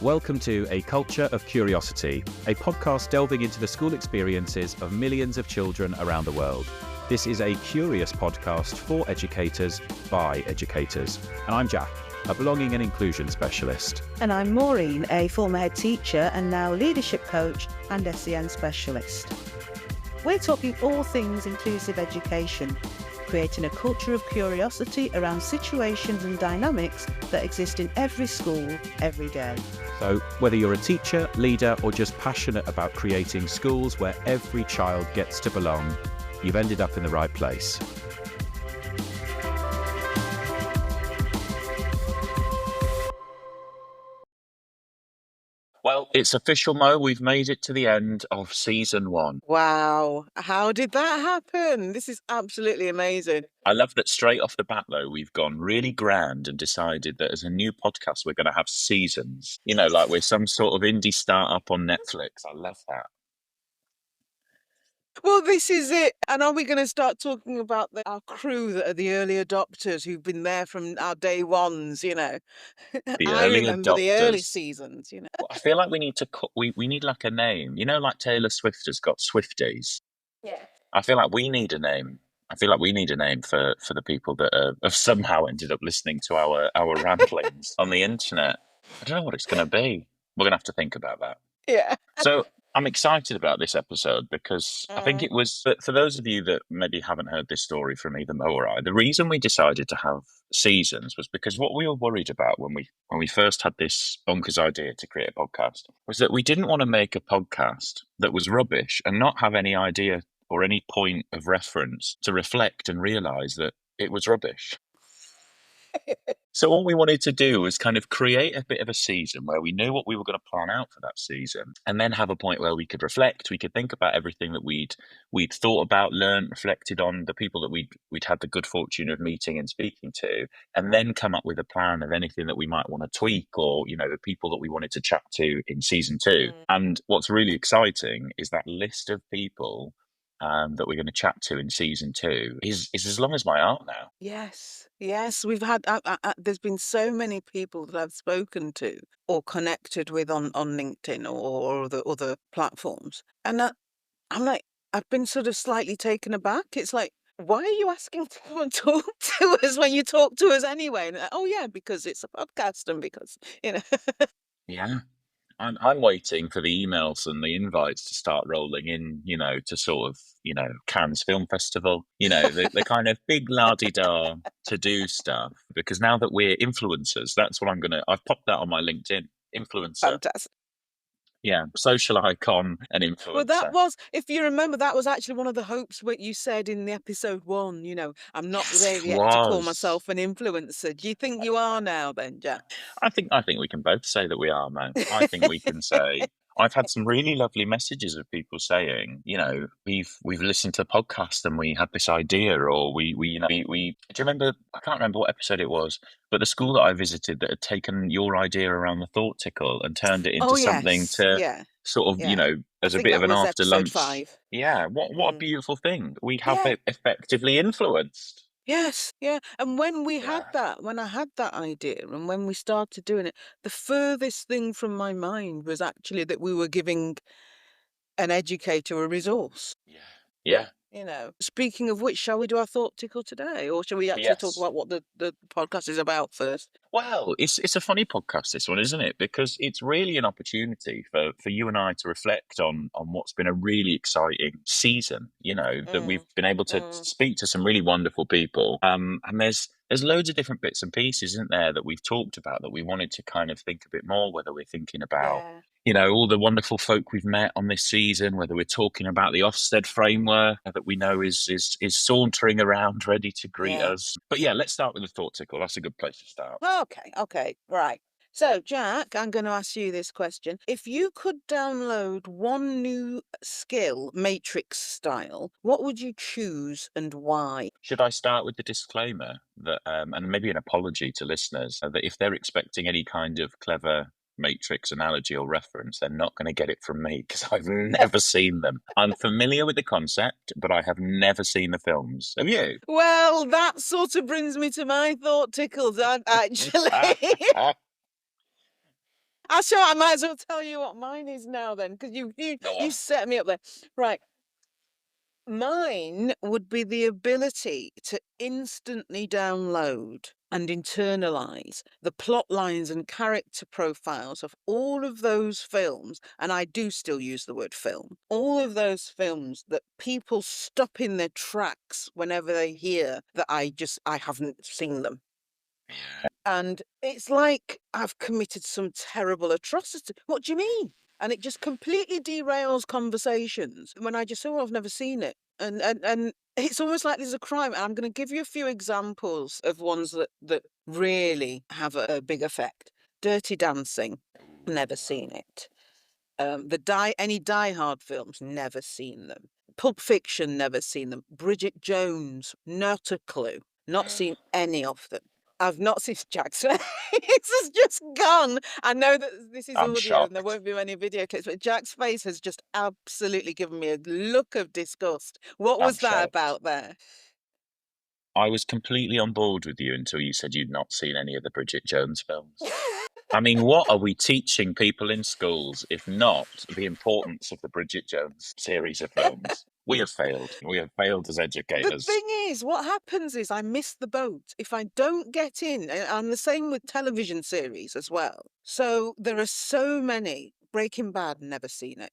Welcome to A Culture of Curiosity, a podcast delving into the school experiences of millions of children around the world. This is a curious podcast for educators by educators. And I'm Jack, a belonging and inclusion specialist. And I'm Maureen, a former head teacher and now leadership coach and SEN specialist. We're talking all things inclusive education, creating a culture of curiosity around situations and dynamics that exist in every school, every day. So whether you're a teacher, leader, or just passionate about creating schools where every child gets to belong, you've ended up in the right place. Well, it's official, Mo. We've made it to the end of season 1. Wow. How did that happen? This is absolutely amazing. I love that straight off the bat, though, we've gone really grand and decided that as a new podcast, we're going to have seasons. You know, like we're some sort of indie startup on Netflix. I love that. Well, this is it. And are we going to start talking about our crew that are the early adopters who've been there from our day ones, you know? I early remember the early adopters. seasons, you know? Well, I feel like we need to we need like a name. You know, like Taylor Swift has got Swifties. Yeah. I feel like we need a name. I feel like we need a name for the people that have somehow ended up listening to our ramblings on the internet. I don't know what it's going to be. We're going to have to think about that. Yeah. So I'm excited about this episode because I think it was, for those of you that maybe haven't heard this story from either Mo or I, the reason we decided to have seasons was because what we were worried about when we first had this bonkers idea to create a podcast was that we didn't want to make a podcast that was rubbish and not have any idea or any point of reference to reflect and realise that it was rubbish. So all we wanted to do was kind of create a bit of a season where we knew what we were going to plan out for that season, and then have a point where we could reflect, we could think about everything that we'd thought about, learned, reflected on, the people that we'd had the good fortune of meeting and speaking to, and then come up with a plan of anything that we might want to tweak, or, you know, the people that we wanted to chat to in season 2. And what's really exciting is that list of people that we're going to chat to in season 2 is as long as my arm now. Yes, we've had, there's been so many people that I've spoken to or connected with on LinkedIn or the other platforms. And I'm like, I've been sort of slightly taken aback. It's like, why are you asking to come and talk to us when you talk to us anyway? And, oh, yeah, because it's a podcast and because, you know. Yeah. I'm waiting for the emails and the invites to start rolling in, you know, to sort of, you know, Cannes Film Festival, you know, the kind of big la-di-da to do stuff. Because now that we're influencers, that's what I've popped that on my LinkedIn, influencer. Fantastic. Yeah, social icon and influencer. Well, that was, if you remember, that was actually one of the hopes what you said in the episode 1, you know, I'm not there yet to call myself an influencer. Do you think you are now then, Jack? I think we can both say that we are, man. I think we can say. I've had some really lovely messages of people saying, you know, we've listened to the podcast and we had this idea, or we you know, do you remember? I can't remember what episode it was, but the school that I visited that had taken your idea around the thought tickle and turned it into something to sort of, you know, as a bit of an after lunch. 5. Yeah, what a beautiful thing. We have effectively influenced. Yes, yeah. And when we had that, when I had that idea and when we started doing it, the furthest thing from my mind was actually that we were giving an educator a resource. Yeah. You know, speaking of which, shall we do our thought tickle today? Or shall we actually talk about what the podcast is about first? Well, it's a funny podcast, this one, isn't it? Because it's really an opportunity for you and I to reflect on what's been a really exciting season, you know, that we've been able to speak to some really wonderful people. And there's loads of different bits and pieces, isn't there, that we've talked about that we wanted to kind of think a bit more, whether we're thinking about, you know, all the wonderful folk we've met on this season, whether we're talking about the Ofsted framework that we know is sauntering around ready to greet us. But yeah, let's start with the thought tickle. That's a good place to start. Okay, right. So, Jack, I'm going to ask you this question. If you could download one new skill, Matrix style, what would you choose and why? Should I start with the disclaimer that, and maybe an apology to listeners, that if they're expecting any kind of clever Matrix analogy or reference, they're not going to get it from me because I've never seen them. I'm familiar with the concept, but I have never seen the films. Have you? Well, that sort of brings me to my thought tickles, actually. Sure, I might as well tell you what mine is now then, because Go you on. set me up there. Right. Mine would be the ability to instantly download and internalize the plot lines and character profiles of all of those films, and I do still use the word film, all of those films that people stop in their tracks whenever they hear that I haven't seen them. Yeah. And it's like I've committed some terrible atrocity. What do you mean? And it just completely derails conversations when I just say, "Oh, I've never seen it." And it's almost like there's a crime. And I'm going to give you a few examples of ones that really have a big effect. Dirty Dancing, never seen it. Any Die Hard films, never seen them. Pulp Fiction, never seen them. Bridget Jones, not a clue. Not seen any of them. I've not seen Jack's face has just gone. I know that this is I'm audio and there shocked. won't be many video clips, but Jack's face has just absolutely given me a look of disgust. What I'm was that shocked. about there? I was completely on board with you until you said you'd not seen any of the Bridget Jones films. I mean, what are we teaching people in schools if not the importance of the Bridget Jones series of films? We have failed. We have failed as The educators. thing is, what happens is I miss the boat. If I don't get in, and I'm the same with television series as well. So there are so many. Breaking Bad, never seen it.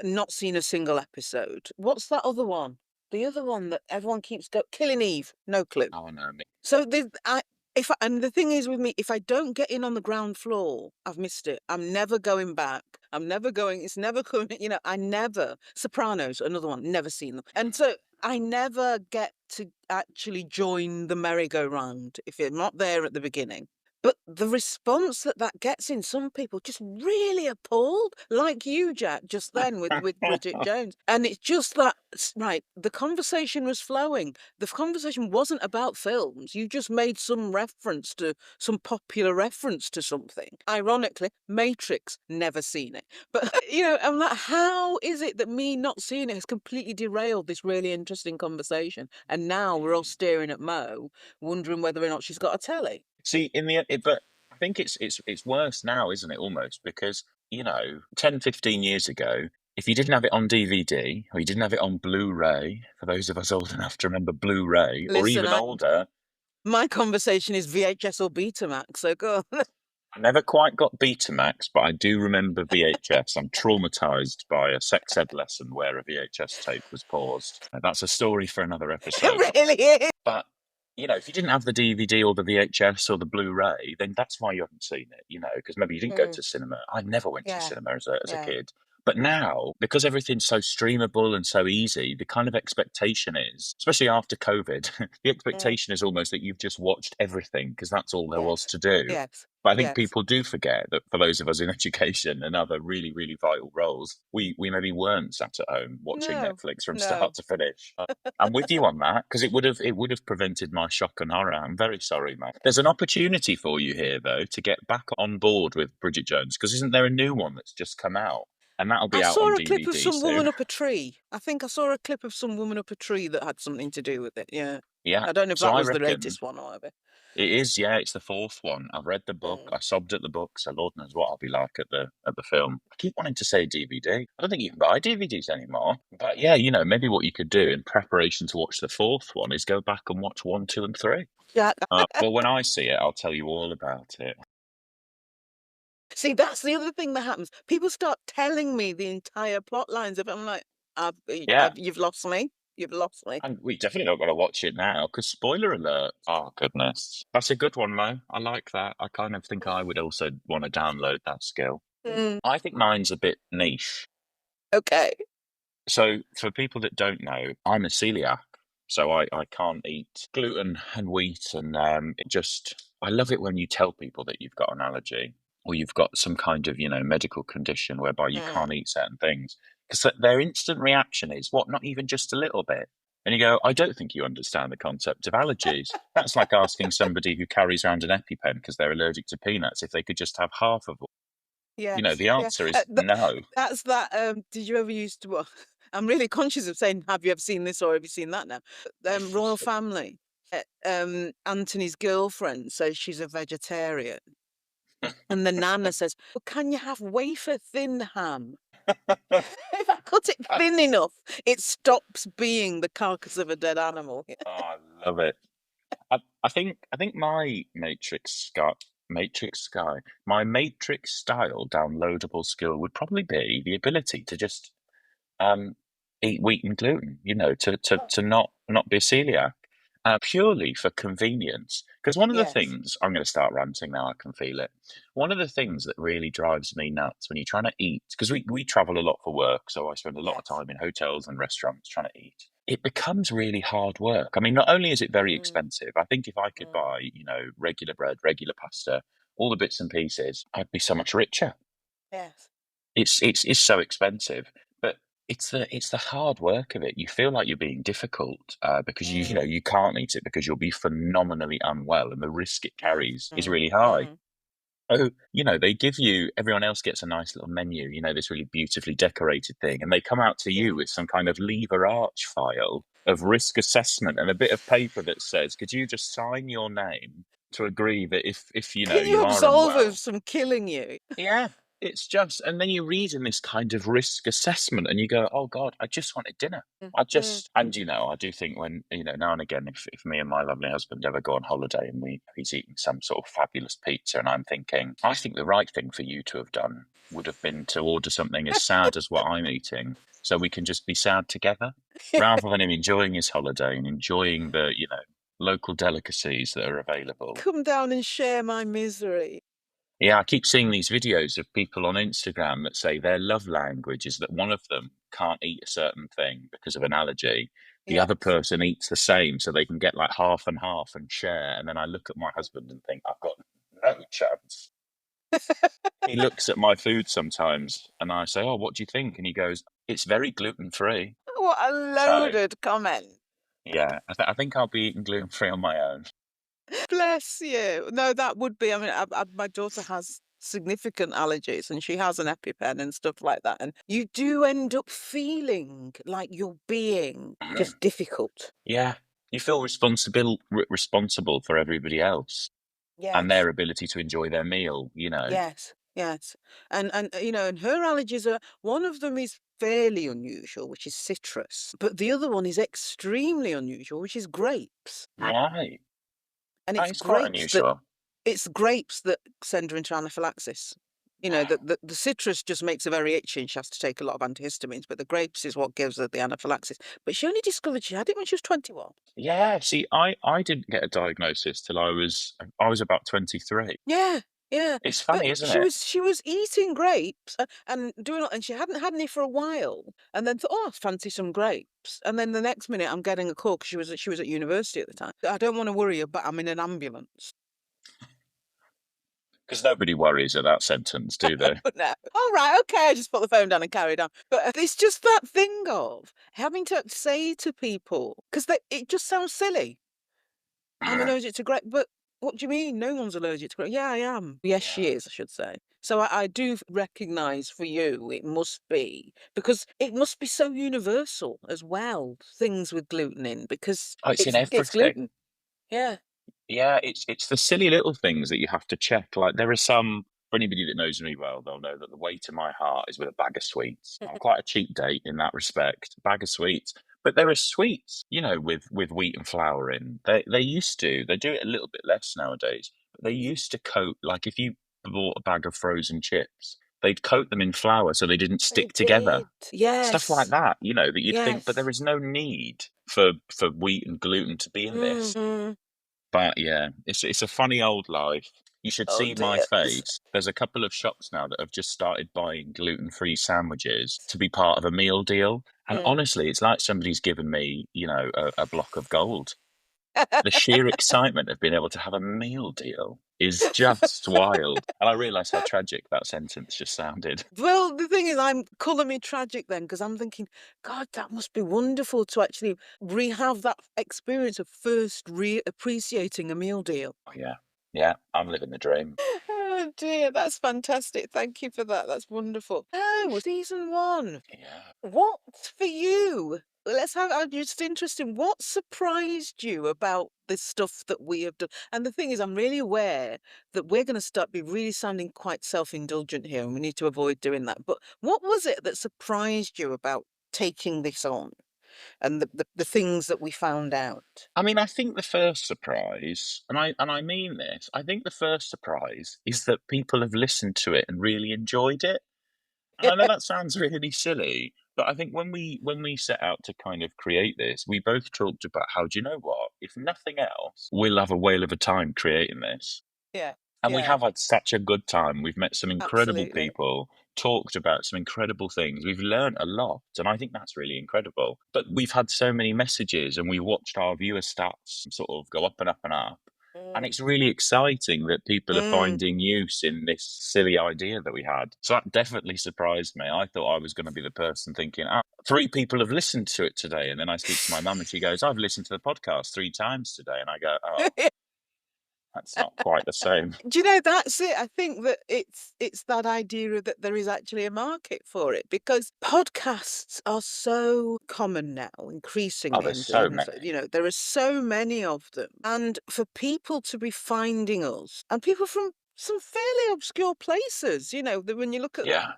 Not seen a single episode. What's that other one? The other one that everyone keeps Killing Eve, no clue. Oh no, me. So and the thing is with me, if I don't get in on the ground floor, I've missed it. I'm never going back. I'm never going. It's never coming. I never. Sopranos, another one. Never seen them, and so I never get to actually join the merry-go-round if you're not there at the beginning. But the response that gets in some people just really appalled, like you, Jack, just then with Bridget Jones. And it's just that, right, the conversation was flowing. The conversation wasn't about films. You just made some popular reference to something. Ironically, Matrix, never seen it. But, I'm like, how is it that me not seeing it has completely derailed this really interesting conversation? And now we're all staring at Mo, wondering whether or not she's got a telly. See, but I think it's worse now, isn't it? Almost because 10, 15 years ago, if you didn't have it on DVD or you didn't have it on Blu-ray, for those of us old enough to remember Blu-ray, or Listen, even older, my conversation is VHS or Betamax, so go on. I never quite got Betamax, but I do remember VHS. I'm traumatized by a sex ed lesson where a VHS tape was paused. That's a story for another episode. It really is. But if you didn't have the DVD or the VHS or the Blu-ray, then that's why you haven't seen it. Because maybe you didn't go to cinema. I never went to cinema as a kid. But now, because everything's so streamable and so easy, the kind of expectation is, especially after COVID, the expectation is almost that you've just watched everything because that's all there was to do. Yes. But I think people do forget that for those of us in education and other really, really vital roles, we maybe weren't sat at home watching Netflix from start to finish. I'm with you on that because it would have prevented my shock and horror. I'm very sorry, mate. There's an opportunity for you here though to get back on board with Bridget Jones because isn't there a new one that's just come out? And that'll be I out saw on a clip of DVD some woman soon. up a tree. I think I saw a clip of some woman up a tree that had something to do with it. Yeah. Yeah. I don't know if So that I was the reckon latest one or whatever. it is. Yeah, it's the fourth one. I've read the book. I sobbed at the book. So Lord knows what I'll be like at the film. I keep wanting to say DVD. I don't think you can buy DVDs anymore. But yeah, maybe what you could do in preparation to watch the fourth one is go back and watch 1, 2, and 3. Yeah. Well, when I see it, I'll tell you all about it. See, that's the other thing that happens. People start telling me the entire plot lines of it. I'm like, Yeah. you've lost me. You've lost me. And we definitely not got to watch it now because spoiler alert. Oh, goodness. That's a good one, Mo. I like that. I kind of think I would also want to download that skill. I think mine's a bit niche. Okay. So, for people that don't know, I'm a celiac. So, I can't eat gluten and wheat. And I love it when you tell people that you've got an allergy or you've got some kind of, medical condition whereby you can't eat certain things. Because their instant reaction is, what, not even just a little bit? And you go, I don't think you understand the concept of allergies. That's like asking somebody who carries around an EpiPen because they're allergic to peanuts if they could just have half of one. Yeah. The answer is no. That's that. Did you ever used to? Well, I'm really conscious of saying, have you ever seen this or have you seen that now? Royal Family. Anthony's girlfriend says she's a vegetarian. And the nana says, "Well, can you have wafer thin ham?" If I cut it thin enough, it stops being the carcass of a dead animal. Oh, I love it. I think my my Matrix style downloadable skill would probably be the ability to just um, eat wheat and gluten. To not be a celiac, purely for convenience. Because one of the Yes, things I'm going to start ranting now, I can feel it. One of the things that really drives me nuts when you're trying to eat, because we travel a lot for work, so I spend a lot of yes. time in hotels and restaurants trying to eat. It becomes really hard work. I mean, not only is it very Mm, expensive, I think if I could mm, buy, regular bread, regular pasta, all the bits and pieces, I'd be so much richer. yes. It's so expensive, but it's the hard work of it. You feel like you're being difficult because Mm, you can't eat it because you'll be phenomenally unwell, and the risk it mm, carries is mm, really high. mm. Oh, they give you everyone else gets a nice little menu, this really beautifully decorated thing, and they come out to you with Yes. some kind of lever arch file of risk assessment and a bit of paper that says, "Could you just sign your name to agree that if Can you you are absolve unwell." us from killing you? Yeah, it's just, and then you read in this kind of risk assessment and you go, oh God, I just wanted dinner. Mm, mm. And I do think when, now and again, if me and my lovely husband ever go on holiday and he's eating some sort of fabulous pizza and I'm thinking, I think the right thing for you to have done would have been to order something as sad as what I'm eating so we can just be sad together rather than him enjoying his holiday and enjoying the, local delicacies that are available. Come down and share my misery. Yeah, I keep seeing these videos of people on Instagram that say their love language is that one of them can't eat a certain thing because of an allergy. The other Yes. person eats the same so they can get like half and half and share. And then I look at my husband and think, I've got no chance. He looks at my food sometimes and I say, oh, what do you think? And he goes, it's very gluten free. What a So, loaded comment. yeah, I think I'll be eating gluten free on my own. Bless you. No, that would be. I mean, my daughter has significant allergies and she has an EpiPen and stuff like that. And you do end up feeling like you're being just difficult. Yeah, you feel responsible for everybody else and Yes. their ability to enjoy their meal. Yes. Yes. And her allergies are, one of them is fairly unusual, which is citrus, but the other one is extremely unusual, which is grapes. Right. And That is quite unusual. it's grapes that send her into anaphylaxis. The citrus just makes her very itchy and she has to take a lot of antihistamines, but the grapes is what gives her the anaphylaxis. But she only discovered she had it when she was 21. Yeah, see, I didn't get a diagnosis till I was about 23. Yeah, yeah. It's But funny, isn't it? she was eating grapes and doing and she hadn't had any for a while, and then thought, oh, I fancy some grapes. And then the next minute, I'm getting a call because she was at university at the time. I don't want to worry you, but I'm in an ambulance. Because nobody worries at that sentence, do they? But no. All right, okay. I just put the phone down and carried on. But it's just that thing of having to say to people, because it just sounds silly. I'm allergic to grape, but what do you mean? No one's allergic to grape. Yeah, I am. Yes, she Yeah. is, I should say. So I do recognise for you, it must be, because it must be so universal as well, things with gluten in, because Oh, it's in it's everything. gluten. Yeah. Yeah, it's the silly little things that you have to check. Like there are some, for anybody that knows me well, they'll know that the way to my heart is with a bag of sweets. I'm quite a cheap date in that respect, bag of sweets. But there are sweets, with wheat and flour in. They used to. They do it a little bit less nowadays. But they used to coat, like if you bought a bag of frozen chips, they'd coat them in flour so they didn't They stick together. did. Stuff like Yes. that you'd think, but there Yes. is no need for wheat and gluten to be in this. Mm-hmm. But yeah, it's a funny old life. You should Oh see my dear. face. There's a couple of shops now that have just started buying gluten-free sandwiches to be part of a meal deal. And Mm. honestly, it's like somebody's given me, a block of gold. The sheer excitement of being able to have a meal deal is just wild. And I realise how tragic that sentence just sounded. Well, the thing is, I'm colour me tragic then, because I'm thinking, God, that must be wonderful to actually have that experience of first appreciating a meal deal. Oh, yeah. Yeah, I'm living the dream. Oh dear, that's fantastic. Thank you for that. That's wonderful. Oh, season one. Yeah. What for you let's have. I'm just interested. What surprised you about this stuff that we have done? And the thing is, I'm really aware that we're going to start be really sounding quite self-indulgent here, and we need to avoid doing that. But what was it that surprised you about taking this on and the things that we found out? I mean, I think the first surprise, and I mean this, I think the first surprise is that people have listened to it and really enjoyed it. And I know that sounds really silly, but I think when we set out to kind of create this, we both talked about how, do you know what? If nothing else, we'll have a whale of a time creating this. Yeah, And we yeah, have had such a good time. We've met some incredible absolutely. people, talked about some incredible things. We've learned a lot, and I think that's really incredible. But we've had so many messages, and we watched our viewer stats sort of go up and up and up. And Mm. it's really exciting that people are Mm. finding use in this silly idea that we had. So that definitely surprised me. I thought I was going to be the person thinking, three people have listened to it today. And then I speak to my mum and she goes, I've listened to the podcast 3 times today. And I go, oh, that's not quite the same. Do you know, that's it. I think that it's that idea that there is actually a market for it, because podcasts are so common now, Oh, increasingly, there's so and many. you know, there are so many of them, and for people to be finding us, and people from some fairly obscure places, you know, when you look at Yeah.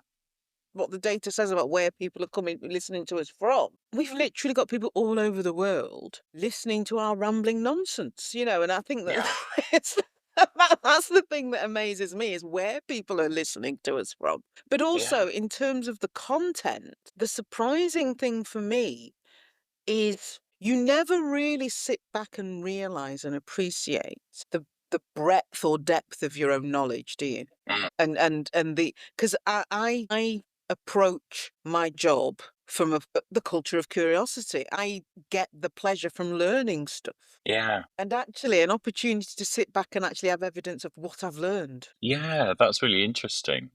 what the data says about where people are coming listening to us from, we've literally got people all over the world listening to our rambling nonsense, you know, and I think that Yeah. it's, that's the thing that amazes me, is where people are listening to us from. But Yeah. also in terms of the content, the surprising thing for me is you never really sit back and realize and appreciate the breadth or depth of your own knowledge, do you? Mm. And the because I approach my job from the culture of curiosity. I get the pleasure from learning stuff, Yeah. and actually an opportunity to sit back and actually have evidence of what I've learned. Yeah. That's really interesting.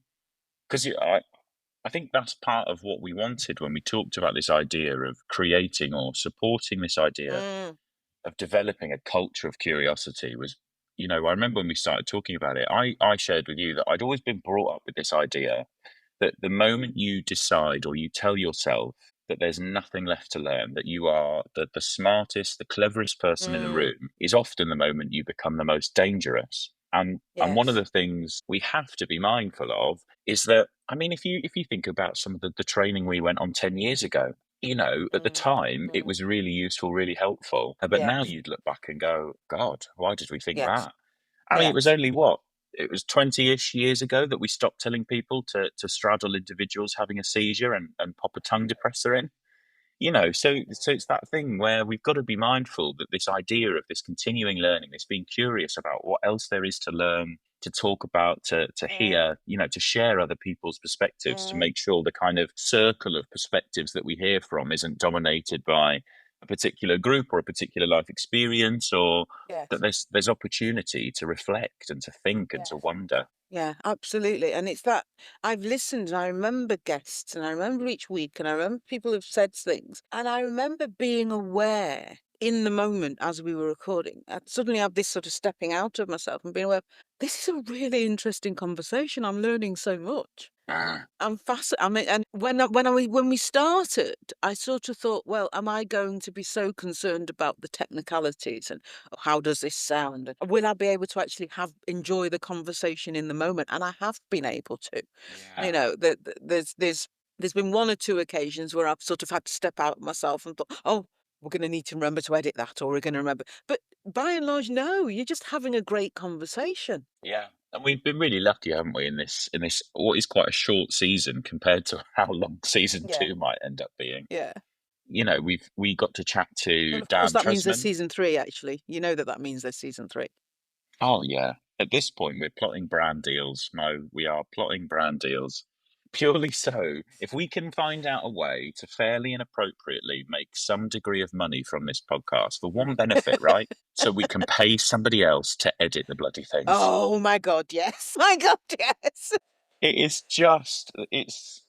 Because I think that's part of what we wanted when we talked about this idea of creating or supporting this idea Mm, of developing a culture of curiosity was, I remember when we started talking about it, I shared with you that I'd always been brought up with this idea that the moment you decide or you tell yourself that there's nothing left to learn, that you are the smartest, the cleverest person in the mm, room, is often the moment you become the most dangerous. And one of yes. the things we have to be mindful of is that, I mean, if you think about some of the training we went on 10 years ago, at the Mm, time it mm, was really useful, really helpful. But now yes. you'd look back and go, God, why did we think Yes. that? I mean, it was Yes. only what? It was 20-ish years ago that we stopped telling people to straddle individuals having a seizure and pop a tongue depressor in. So it's that thing where we've got to be mindful that this idea of this continuing learning, this being curious about what else there is to learn, to talk about, to Mm, hear, to share other people's perspectives, to mm, make sure the kind of circle of perspectives that we hear from isn't dominated by a particular group or a particular life experience, or that yes. there's opportunity to reflect and to think and to Yes. wonder. Yeah, absolutely. And it's that I've listened and I remember guests and I remember each week and I remember people have said things and I remember being aware in the moment as we were recording. I suddenly have this sort of stepping out of myself and being aware, this is a really interesting conversation. I'm learning so much. Ah, I'm fascinated. I mean, and when we started, I sort of thought, well, am I going to be so concerned about the technicalities and how does this sound? And will I be able to actually enjoy the conversation in the moment? And I have been able to. You yeah, know, there's been one or two occasions where I've sort of had to step out myself and thought, oh, we're going to need to remember to edit that, or we're going to remember. But by and large, no, you're just having a great conversation. yeah. And we've been really lucky, haven't we, in this what is quite a short season compared to how long season Yeah, two might end up being. yeah. We got to chat Well, to of course, Dan that means there's Tresman. season three, actually. You know that that means there's season three. Oh yeah. At this point, we're plotting brand deals. No, we are plotting brand deals. Purely so, if we can find out a way to fairly and appropriately make some degree of money from this podcast for one benefit, right? So we can pay somebody else to edit the bloody things. Oh my God, yes. My God, yes. It is just, it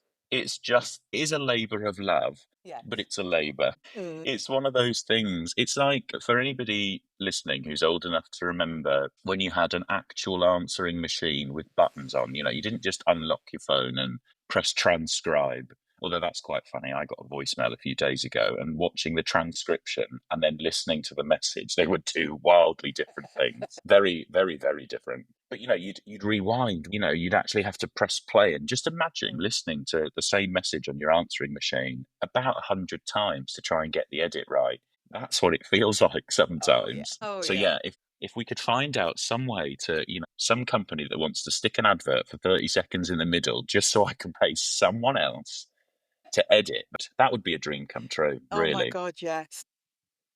is a labor of love, but Yes. it's a labor. Mm. It's one of those things. It's like for anybody listening who's old enough to remember when you had an actual answering machine with buttons on, you didn't just unlock your phone and press transcribe. Although that's quite funny. I got a voicemail a few days ago, and watching the transcription and then listening to the message, they were two wildly different things. Very, very, very different. But you'd rewind. You'd actually have to press play, and just imagine listening to the same message on your answering machine about 100 times to try and get the edit right. That's what it feels like sometimes. Oh So yeah. yeah, if we could find out some way to, some company that wants to stick an advert for 30 seconds in the middle just so I can pay someone else to edit, that would be a dream come true, Oh my really. God, yes.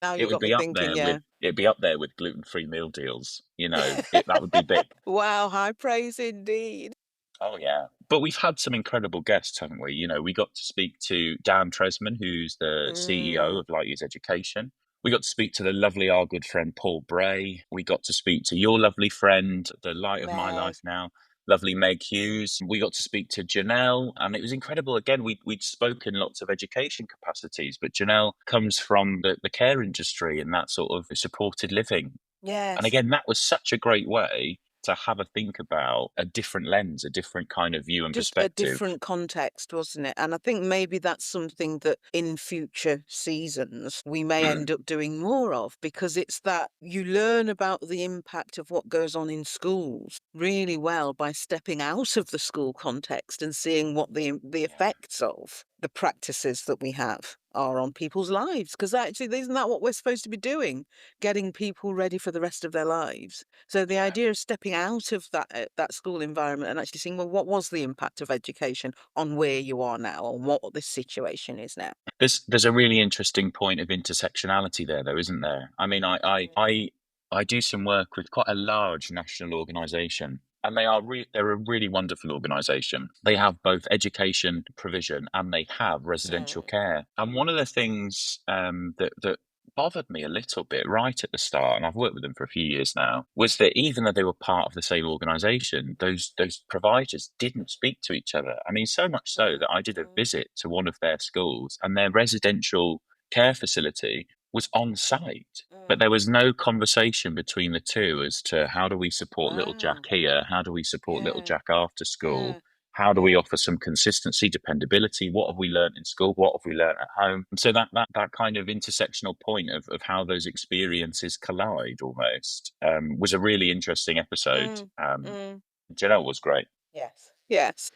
Now It you would got me be up thinking, there yeah. with gluten-free meal deals, that would be big. Wow, high praise indeed. Oh yeah. But we've had some incredible guests, haven't we? We got to speak to Dan Tresman, who's the CEO Mm, of Light Years Education. We got to speak to the lovely, our good friend Paul Bray. We got to speak to your lovely friend, the light of my Meg. life now, lovely Meg Hughes. We got to speak to Janelle, and it was incredible. Again, we'd spoken lots of education capacities, but Janelle comes from the care industry and that sort of supported living. And Yes. again, that was such a great way to have a think about a different lens, a different kind of view and Just a perspective. different context, wasn't it? And I think maybe that's something that in future seasons we may Mm, end up doing more of, because it's that you learn about the impact of what goes on in schools really well by stepping out of the school context and seeing what the yeah. effects of the practices that we have are on people's lives. Because actually, isn't that what we're supposed to be doing? Getting people ready for the rest of their lives. So the Yeah. idea of stepping out of that school environment and actually seeing, well, what was the impact of education on where you are now and what this situation is now? There's a really interesting point of intersectionality there, though, isn't there? I mean, I do some work with quite a large national organisation, and they're a really wonderful organisation. They have both education provision and they have residential care. And one of the things that bothered me a little bit right at the start, and I've worked with them for a few years now, was that even though they were part of the same organisation, those providers didn't speak to each other. I mean, so much so that I did a visit to one of their schools, and their residential care facility was on site. But there was no conversation between the two as to how do we support little Jack Wow. here? How do we support little Yeah. Jack after school? Yeah. How do we Yeah. offer some consistency, dependability? What have we learned in school? What have we learned at home? And so that kind of intersectional point of how those experiences collide almost was a really interesting episode. Mm. Mm. Janelle was great. Yes. Yes.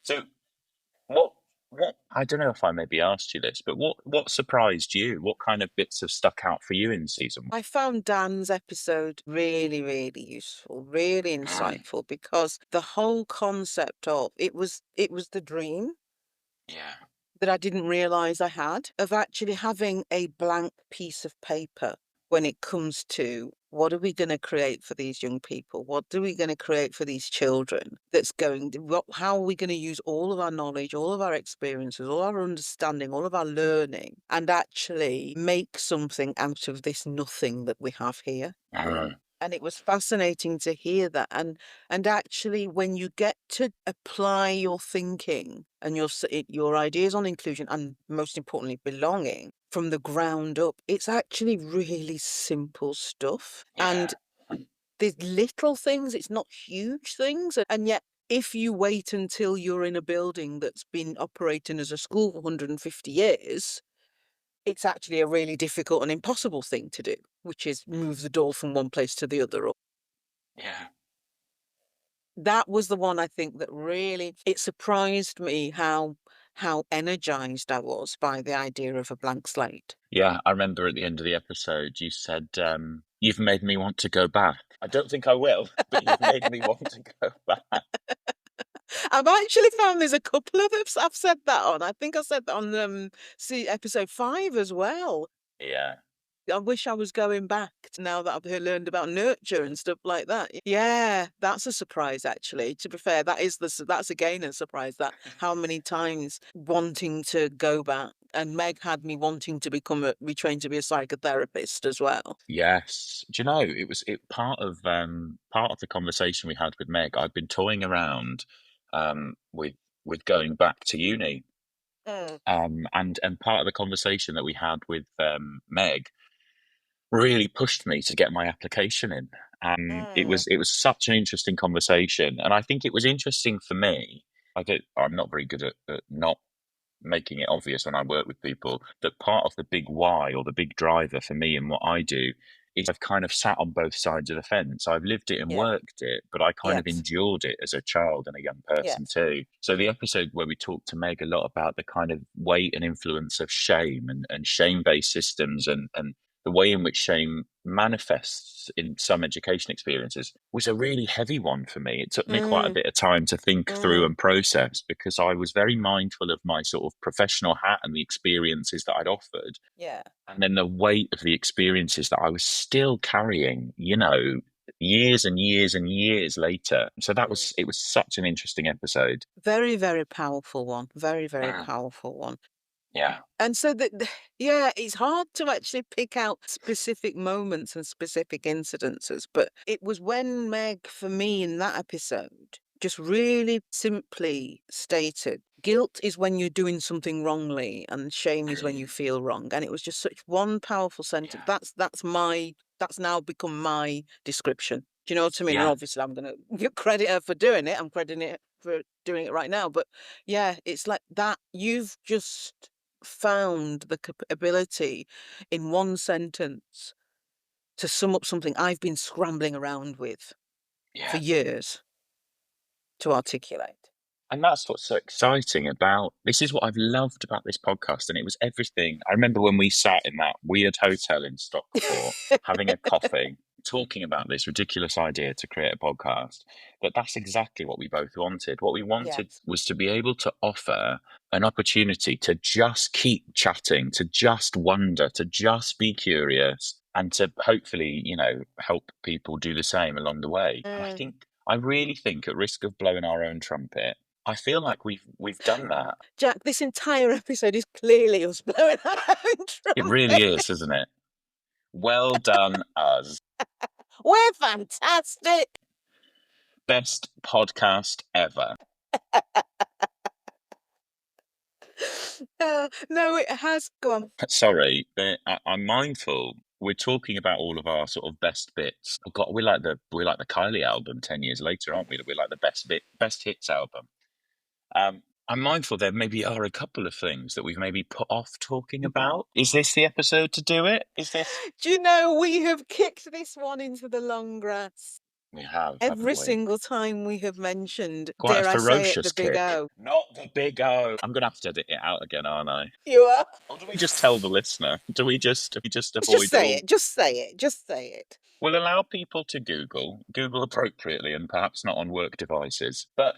So what I don't know if I maybe asked you this, but what surprised you? What kind of bits have stuck out for you in season I found Dan's episode really, really useful, really one? insightful, because the whole concept of it was the dream Yeah. that I didn't realize I had of actually having a blank piece of paper when it comes to what are we going to create for these young people? What are we going to create for these children that's going to, how are we going to use all of our knowledge, all of our experiences, all our understanding, all of our learning, and actually make something out of this nothing that we have here? And it was fascinating to hear that. And actually, when you get to apply your thinking and your ideas on inclusion and most importantly belonging from the ground up, it's actually really simple stuff. Yeah. And there's little things, it's not huge things. And yet, if you wait until you're in a building that's been operating as a school for 150 years, it's actually a really difficult and impossible thing to do, which is move the door from one place to the other. Yeah. That was the one I think that really it surprised me how energized I was by the idea of a blank slate. Yeah, I remember at the end of the episode you said, "You've made me want to go back." I don't think I will, but you've made me want to go back. I've actually found there's a couple of us I've said that on. I think I said that on see episode 5 as well. Yeah. I wish I was going back to now that I've learned about nurture and stuff like that. Yeah, that's a surprise actually. To be fair, that's again a surprise, that how many times wanting to go back. And Meg had me wanting to be trained to be a psychotherapist as well. Yes. Do you know, it part of the conversation we had with Meg, I'd been toying around with going back to uni. Mm, And part of the conversation that we had with Meg really pushed me to get my application in. It mm, was such an interesting conversation, and I think it was interesting for me I'm not very good at not making it obvious when I work with people that part of the big why or the big driver for me and what I do is I've kind of sat on both sides of the fence. I've lived it and Yeah. worked it, but I kind of Yes. endured it as a child and a young person Yes. too. So the episode where we talked to Meg a lot about the kind of weight and influence of shame and shame-based systems and the way in which shame manifests in some education experiences was a really heavy one for me. It took me quite a Mm, bit of time to think through mm, and process because I was very mindful of my sort of professional hat and the experiences that I'd offered. yeah. And then the weight of the experiences that I was still carrying, years and years and years later. So Mm. it was such an interesting episode. Very, very powerful one. Very, very Mm, powerful one. yeah. And so yeah, it's hard to actually pick out specific moments and specific incidences, but it was when Meg, for me in that episode, just really simply stated, guilt is when you're doing something wrongly and shame is when you Mm, feel wrong. And it was just such one powerful sentence. yeah. That's now become my description. Do you know what I mean? And Yeah. obviously I'm gonna credit her for doing it. I'm crediting it for doing it right now. But yeah, it's like that. You've just found the ability in one sentence to sum up something I've been scrambling around with for Yeah. years to articulate. And that's what's so exciting about this is what I've loved about this podcast. And it was everything. I remember when we sat in that weird hotel in Stockport having a coffee, talking about this ridiculous idea to create a podcast. But that's exactly what we both wanted. What we wanted Yes. was to be able to offer an opportunity to just keep chatting, to just wonder, to just be curious, and to hopefully, help people do the same along the way. And Mm. I really think, at risk of blowing our own trumpet, I feel like we've done that. Jack, this entire episode is clearly us blowing our own It really trumpet. is, isn't it? Well done, us. We're fantastic. Best podcast ever. No, it has gone. Sorry, I'm mindful. We're talking about all of our sort of best bits. Oh God, we're like the Kylie album 10 years later, aren't we? We're like the best hits album. I'm mindful there maybe are a couple of things that we've maybe put off talking about. Is this the episode to do it? Is this? Do you know we have kicked this one into the long grass? We have, haven't Every we? single time we have mentioned, Quite a dare I say it, the ferocious big kick. O. Not the big O. I'm gonna have to edit it out again, aren't I? You are. Or do we just tell the listener? Do we just Just avoid say all? it. Just say it. Just say it. We'll allow people to Google appropriately and perhaps not on work devices. But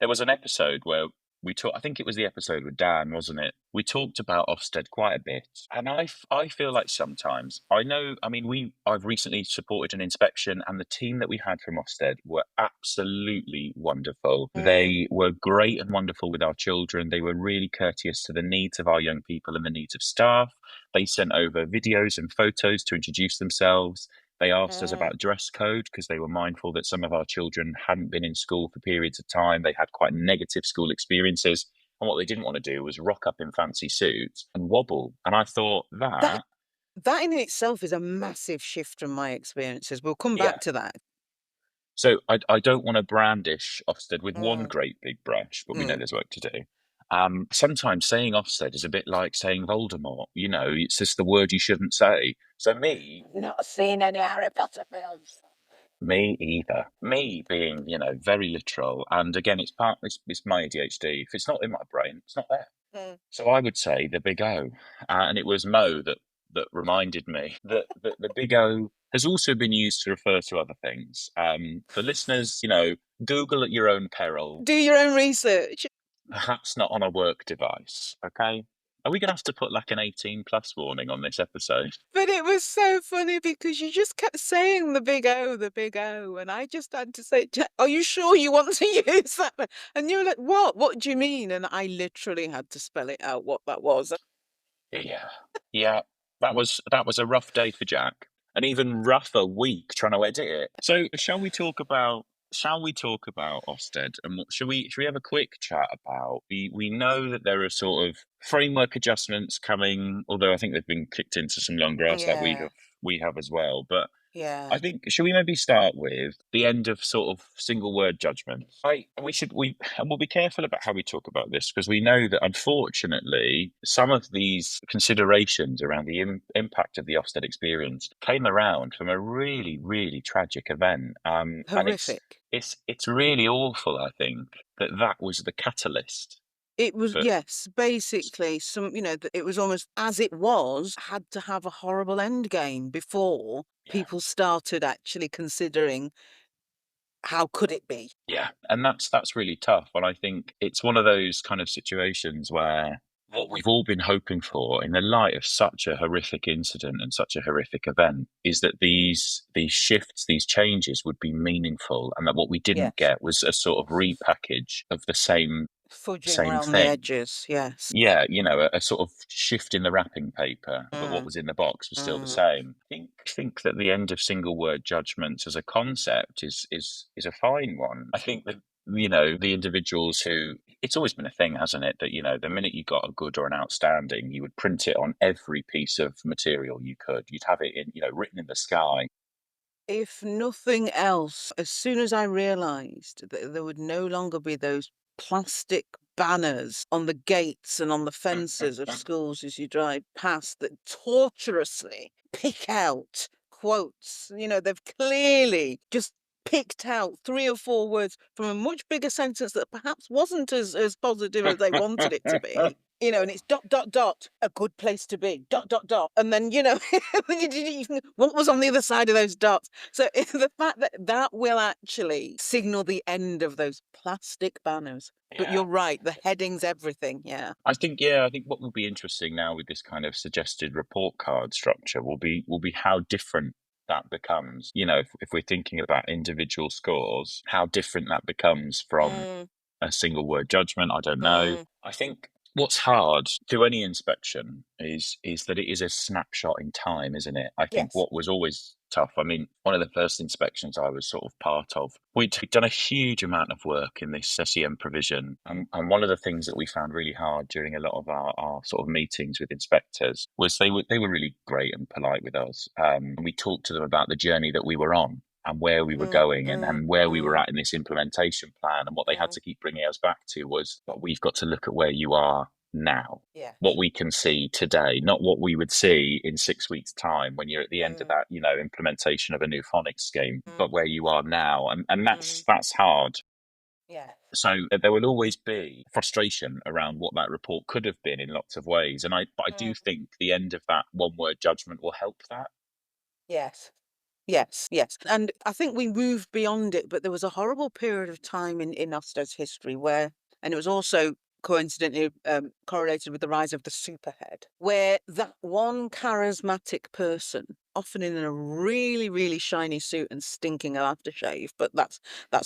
there was an episode where we talked, I think it was the episode with Dan, wasn't it? We talked about Ofsted quite a bit. And I feel like sometimes, I've recently supported an inspection and the team that we had from Ofsted were absolutely wonderful. Mm. They were great and wonderful with our children. They were really courteous to the needs of our young people and the needs of staff. They sent over videos and photos to introduce themselves. They asked us about dress code because they were mindful that some of our children hadn't been in school for periods of time. They had quite negative school experiences. And what they didn't want to do was rock up in fancy suits and wobble. And I thought That that in itself is a massive shift from my experiences. We'll come yeah. back to that. So I don't want to brandish Ofsted with one Mm. great big brush, but we know Mm. there's work to do. Sometimes saying Ofsted is a bit like saying Voldemort. It's just the word you shouldn't say. So Not seen any Harry Potter films. me either. Me being, very literal. And again, it's my ADHD. If it's not in my brain, it's not there. Mm. So I would say the big O. And it was Mo that reminded me that the big O has also been used to refer to other things. For listeners, Google at your own peril, Do your own research. perhaps not on a work device. Okay. Are we going to have to put like an 18 plus warning on this episode? But it was so funny because you just kept saying the big O, the big O. And I just had to say, are you sure you want to use that? And you were like, what? What do you mean? And I literally had to spell it out what that was. Yeah. Yeah. That was a rough day for Jack. An even rougher week trying to edit it. So shall we talk about Ofsted and should we have a quick chat about we know that there are sort of framework adjustments coming, although I think they've been kicked into some long grass like Yeah. we have as well. But Yeah. I think, should we maybe start with the end of sort of single word judgment? And we'll be careful about how we talk about this, because we know that unfortunately some of these considerations around the impact of the Ofsted experience came around from a really, really tragic event. And Horrific. it's really awful, I think, that was the catalyst. It was, But yes, basically it was almost as it was, had to have a horrible end game before yeah. people started actually considering how could it be? Yeah, and that's really tough. And I think it's one of those kind of situations where what we've all been hoping for in the light of such a horrific incident and such a horrific event is that these shifts, these changes would be meaningful, and that what we didn't Yes. get was a sort of repackage of the Fudging same around the thing. edges, yes. Yeah, a sort of shift in the wrapping paper, but what Mm, was in the box was still the mm. same. I think that the end of single word judgments as a concept is a fine one. I think that the individuals who, it's always been a thing, hasn't it, that the minute you got a good or an outstanding, you would print it on every piece of material you could. You'd have it in written in the sky. If nothing else, as soon as I realised that there would no longer be those plastic banners on the gates and on the fences of schools as you drive past that torturously pick out quotes, they've clearly just picked out 3 or 4 words from a much bigger sentence that perhaps wasn't as positive as they wanted it to be. And it's dot, dot, dot, a good place to be, dot, dot, dot. And then, what was on the other side of those dots? So the fact that that will actually signal the end of those plastic banners. But Yeah. you're right, the headings, everything. Yeah. I think what will be interesting now with this kind of suggested report card structure will be how different that becomes. If we're thinking about individual scores, how different that becomes from Mm, a single word judgment. I don't know. mm, I think what's hard to any inspection is that it is a snapshot in time, isn't it? I think yes. what was always tough. I mean, one of the first inspections I was sort of part of, we'd done a huge amount of work in this SEM provision. And one of the things that we found really hard during a lot of our sort of meetings with inspectors was they were really great and polite with us. And we talked to them about the journey that we were on and where we were Mm, going, mm, and where we were mm, at in this implementation plan. And what they had mm, to keep bringing us back to was, but we've got to look at where you are now, yes. what we can see today, not what we would see in 6 weeks' time when you're at the end of Mm, that, implementation of a new phonics scheme, mm, but where you are now. And mm, that's hard. yes. So there will always be frustration around what that report could have been in lots of ways. But I do Mm, think the end of that one word judgment will help that. yes. Yes, yes. And I think we moved beyond it, but there was a horrible period of time in Ofsted's history where, and it was also coincidentally correlated with the rise of the superhead, where that one charismatic person, often in a really, really shiny suit and stinking of aftershave, but that's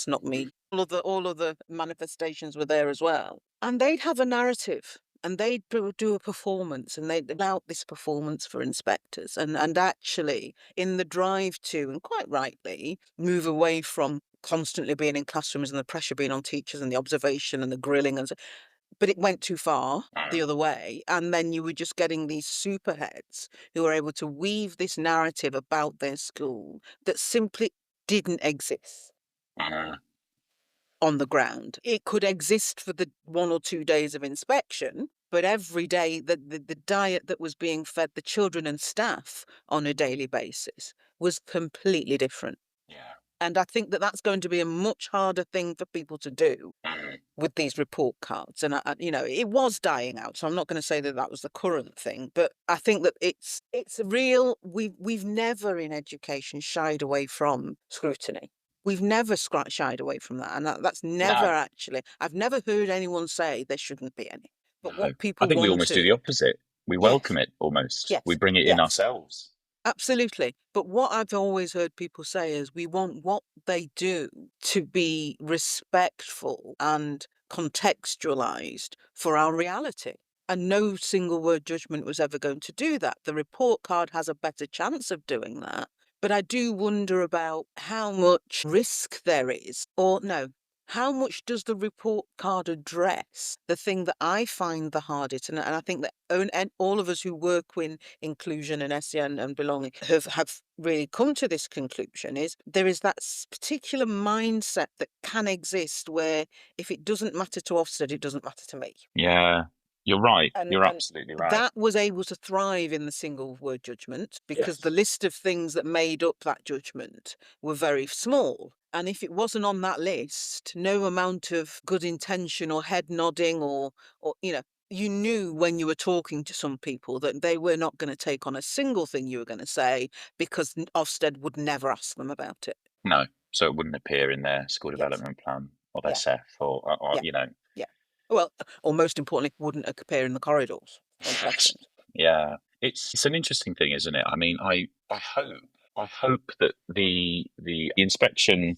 not me. All other manifestations were there as well. And they'd have a narrative and they'd do a performance and they'd out this performance for inspectors and actually in the drive to, and quite rightly, move away from constantly being in classrooms and the pressure being on teachers and the observation and the grilling and so, but it went too far the other way, and then you were just getting these superheads who were able to weave this narrative about their school that simply didn't exist Uh, on the ground. It could exist for the 1 or 2 days of inspection, but every day the diet that was being fed the children and staff on a daily basis was completely different. yeah. And I think that that's going to be a much harder thing for people to do Mm, with these report cards. And it was dying out, so I'm not going to say that that was the current thing, but I think that it's real. We've never in education shied away from scrutiny. We've never shied away from that, and that's never no, actually. I've never heard anyone say there shouldn't be any. But no. what I people think we want almost do to, the opposite. We yes, welcome it almost. We yes, bring it in yes. ourselves. Absolutely. But what I've always heard people say is we want what they do to be respectful and contextualized for our reality. And no single word judgment was ever going to do that. The report card has a better chance of doing that. But I do wonder about how much risk there is, or no, how much does the report card address the thing that I find the hardest? And I think that and all of us who work with inclusion and SEN and belonging have really come to this conclusion, is there is that particular mindset that can exist where if it doesn't matter to Ofsted, it doesn't matter to me. Yeah, you're right. And You're absolutely right. that was able to thrive in the single word judgment because the Yes. list of things that made up that judgment were very small. And if it wasn't on that list, no amount of good intention or head nodding or you knew when you were talking to some people that they were not going to take on a single thing you were going to say because Ofsted would never ask them about it. No, so it wouldn't appear in their school Yes. development plan or their Yeah. SEF or Yeah. you know. Yeah. Well, or most importantly, wouldn't appear in the corridors on classrooms. Yeah, it's an interesting thing, isn't it? I mean, I hope that the inspection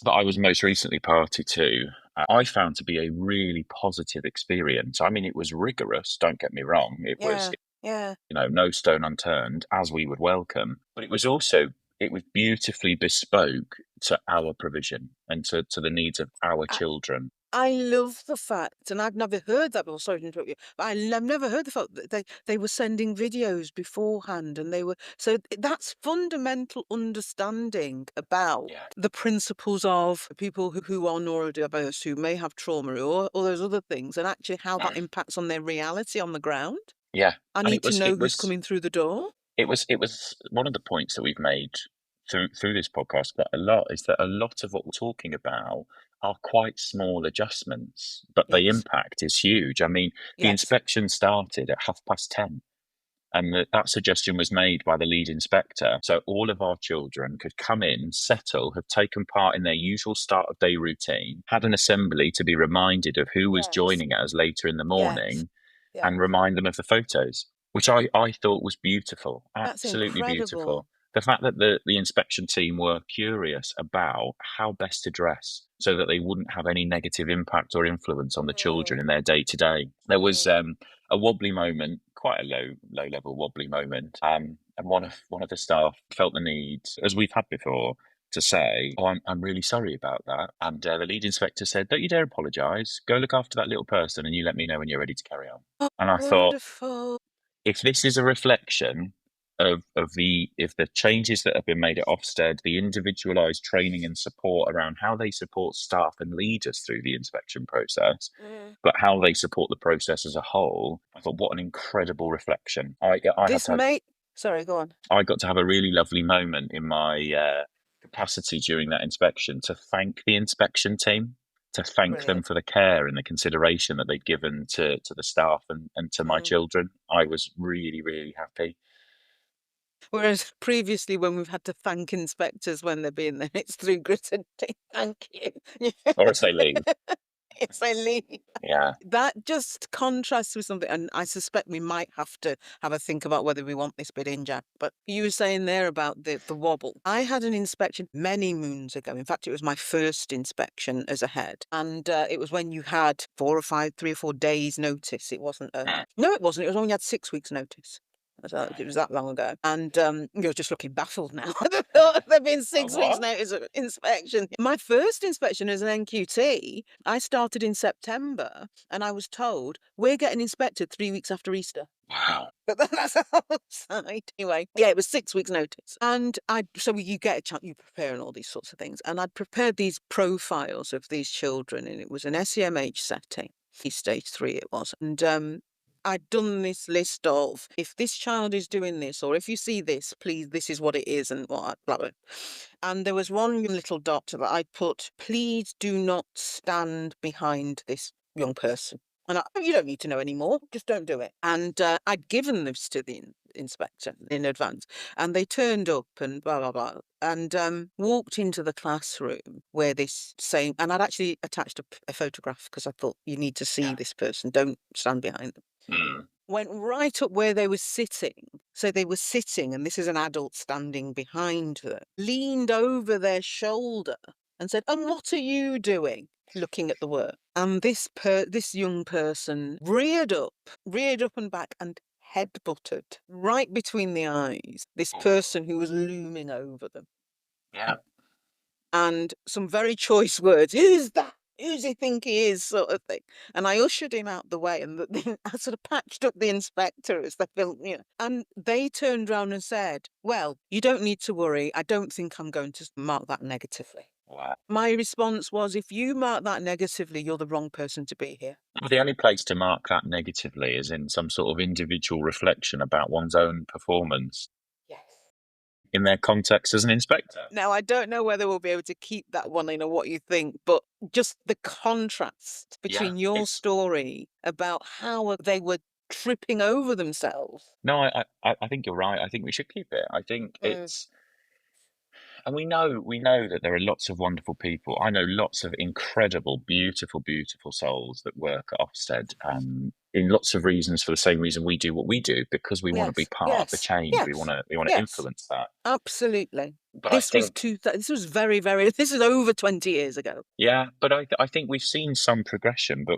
that I was most recently party to, I found to be a really positive experience. I mean, it was rigorous. Don't get me wrong. It was, Yeah. no stone unturned, as we would welcome. But it was also it was beautifully bespoke to our provision and to the needs of our children. I love the fact, and I've never heard that before, sorry to interrupt you, but I've never heard the fact that they were sending videos beforehand and that's fundamental understanding about Yeah. the principles of people who are neurodiverse, who may have trauma or those other things, and actually how that impacts on their reality on the ground. Yeah, I and need to know it who's was coming through the door. it was one of the points that we've made through this podcast quite a lot is that a lot of what we're talking about are quite small adjustments, but the Yes. impact is huge. I mean, the Yes. inspection started at 10:30, and that suggestion was made by the lead inspector. So all of our children could come in, settle, have taken part in their usual start of day routine, had an assembly to be reminded of who was Yes. joining us later in the morning, Yeah. and remind them of the photos, which I thought was beautiful, That's absolutely beautiful. incredible. The fact that the inspection team were curious about how best to dress so that they wouldn't have any negative impact or influence on the children in their day to day. There was a wobbly moment, quite a low level wobbly moment, and one of the staff felt the need, as we've had before, to say, "Oh, I'm really sorry about that." And the lead inspector said, "Don't you dare apologise. Go look after that little person, and you let me know when you're ready to carry on." Oh, And I thought, wonderful. if this is a reflection of the changes that have been made at Ofsted, the individualised training and support around how they support staff and leaders through the inspection process, but how they support the process as a whole, I thought, what an incredible reflection. Sorry, go on. I got to have a really lovely moment in my capacity during that inspection to thank the inspection team, to thank them Brilliant. for the care and the consideration that they'd given to the staff and to my children. I was really, really happy. Whereas previously, when we've had to thank inspectors when they've been there, it's through grit and teeth. Thank you. Or as they leave. Yes, I leave. Yeah. That just contrasts with something, and I suspect we might have to have a think about whether we want this bit in, Jack. But you were saying there about the wobble. I had an inspection many moons ago. In fact, it was my first inspection as a head, and it was when you had 3 or 4 days notice. It wasn't no, it wasn't. It was when you had 6 weeks notice. It was that long ago. And you're just looking baffled now. There've been 6 weeks notice of inspection. My first inspection as an NQT, I started in September and I was told, we're getting inspected 3 weeks after Easter. Wow. But that's outside. Anyway, yeah, it was 6 weeks notice. And so you get a chance, you prepare and all these sorts of things. And I'd prepared these profiles of these children, and it was an SEMH setting. Stage 3 it was. And I'd done this list of, if this child is doing this, or if you see this, please, this is what it is, and what, blah, blah. And there was one little dot that I put, please do not stand behind this young person. And you don't need to know anymore, just don't do it. And I'd given this to the inspector in advance, and they turned up and blah, blah, blah, and walked into the classroom where this same, and I'd actually attached a photograph because I thought, you need to see this person, don't stand behind them. Went right up where they were sitting. So they were sitting, and this is an adult standing behind them, leaned over their shoulder and said, and what are you doing? Looking at the work. And this young person reared up and back and headbutted right between the eyes this person who was looming over them. Yeah. and some very choice words. Who's that? Who's he think he is, sort of thing. And I ushered him out the way, and I sort of patched up the inspector as they filmed, and they turned round and said, "Well, you don't need to worry. I don't think I'm going to mark that negatively." Wow. My response was, if you mark that negatively, you're the wrong person to be here. Well, the only place to mark that negatively is in some sort of individual reflection about one's own performance Yes. in their context as an inspector. Now, I don't know whether we'll be able to keep that one, what you think, but just the contrast Yeah, between your story about how they were tripping over themselves. no, I think you're right. I think we should keep it. I think Mm. it's, and we know that there are lots of wonderful people. I know lots of incredible, beautiful, beautiful souls that work at Ofsted, in lots of reasons for the same reason we do what we do, because we want to be Yes, part of the yes, change. We yes, want to yes, influence that. absolutely. But I think, This was very, very, this is over 20 years ago. yeah, but I think we've seen some progression. But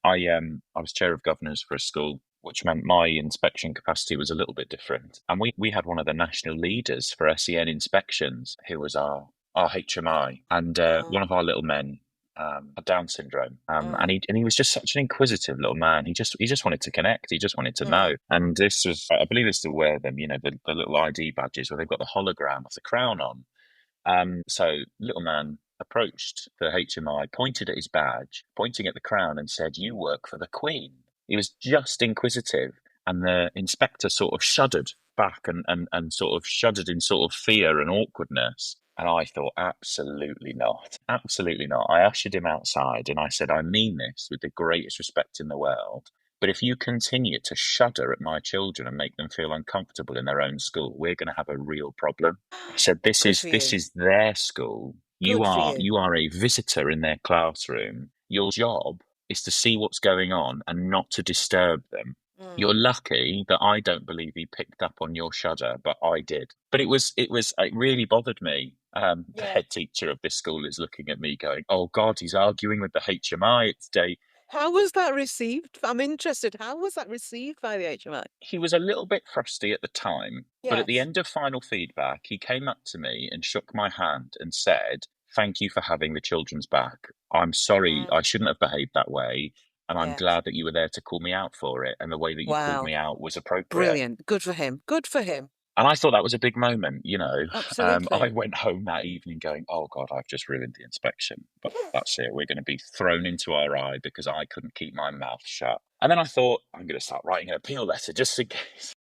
I was chair of governors for a school, which meant my inspection capacity was a little bit different. And we had one of the national leaders for SEN inspections, who was our HMI, and one of our little men had Down syndrome, and he was just such an inquisitive little man. He just wanted to connect. He just wanted to know. And this was, I believe they still wear them, the little ID badges where they've got the hologram of the crown on. So little man approached the HMI, pointed at his badge, pointing at the crown, and said, "You work for the Queen." He was just inquisitive, and the inspector sort of shuddered back and sort of shuddered in sort of fear and awkwardness. And I thought, absolutely not. Absolutely not. I ushered him outside and I said, "I mean this with the greatest respect in the world. But if you continue to shudder at my children and make them feel uncomfortable in their own school, we're going to have a real problem." I said, "This Good is for this you. is their school. You Good for are you. you are a visitor in their classroom. Your job is to see what's going on and not to disturb them. You're lucky that I don't believe he picked up on your shudder, but I did." But it really bothered me. The Yeah. head teacher of this school is looking at me going, "Oh God, he's arguing with the HMI. It's day." How was that received? I'm interested. How was that received by the HMI? He was a little bit frosty at the time, but at the Yes. end of final feedback, he came up to me and shook my hand and said, "Thank you for having the children's back. I'm sorry, I shouldn't have behaved that way, and I'm Yes. glad that you were there to call me out for it, and the way that you called Wow. me out was appropriate." Brilliant. Good for him. Good for him. And I thought that was a big moment. I Absolutely. went home that evening going, "Oh God, I've just ruined the inspection. But that's it. We're going to be thrown into our eye because I couldn't keep my mouth shut." And then I thought, I'm going to start writing an appeal letter just in case.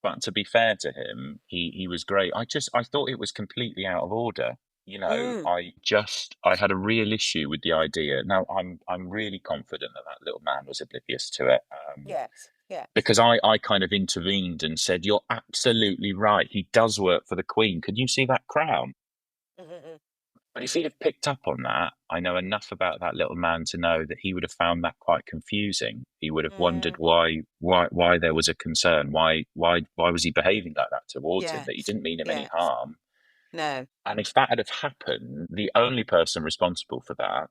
But to be fair to him, he was great. I thought it was completely out of order. Mm. I had a real issue with the idea. Now I'm really confident that that little man was oblivious to it. Yes. Yes. Because I kind of intervened and said, "You're absolutely right. He does work for the Queen. Can you see that crown?" Mhm. But if he'd have picked up on that, I know enough about that little man to know that he would have found that quite confusing. He would have wondered why there was a concern. Why was he behaving like that towards him? That he Yes. didn't mean him any Yes. harm. No. And if that had have happened, the only person responsible for that,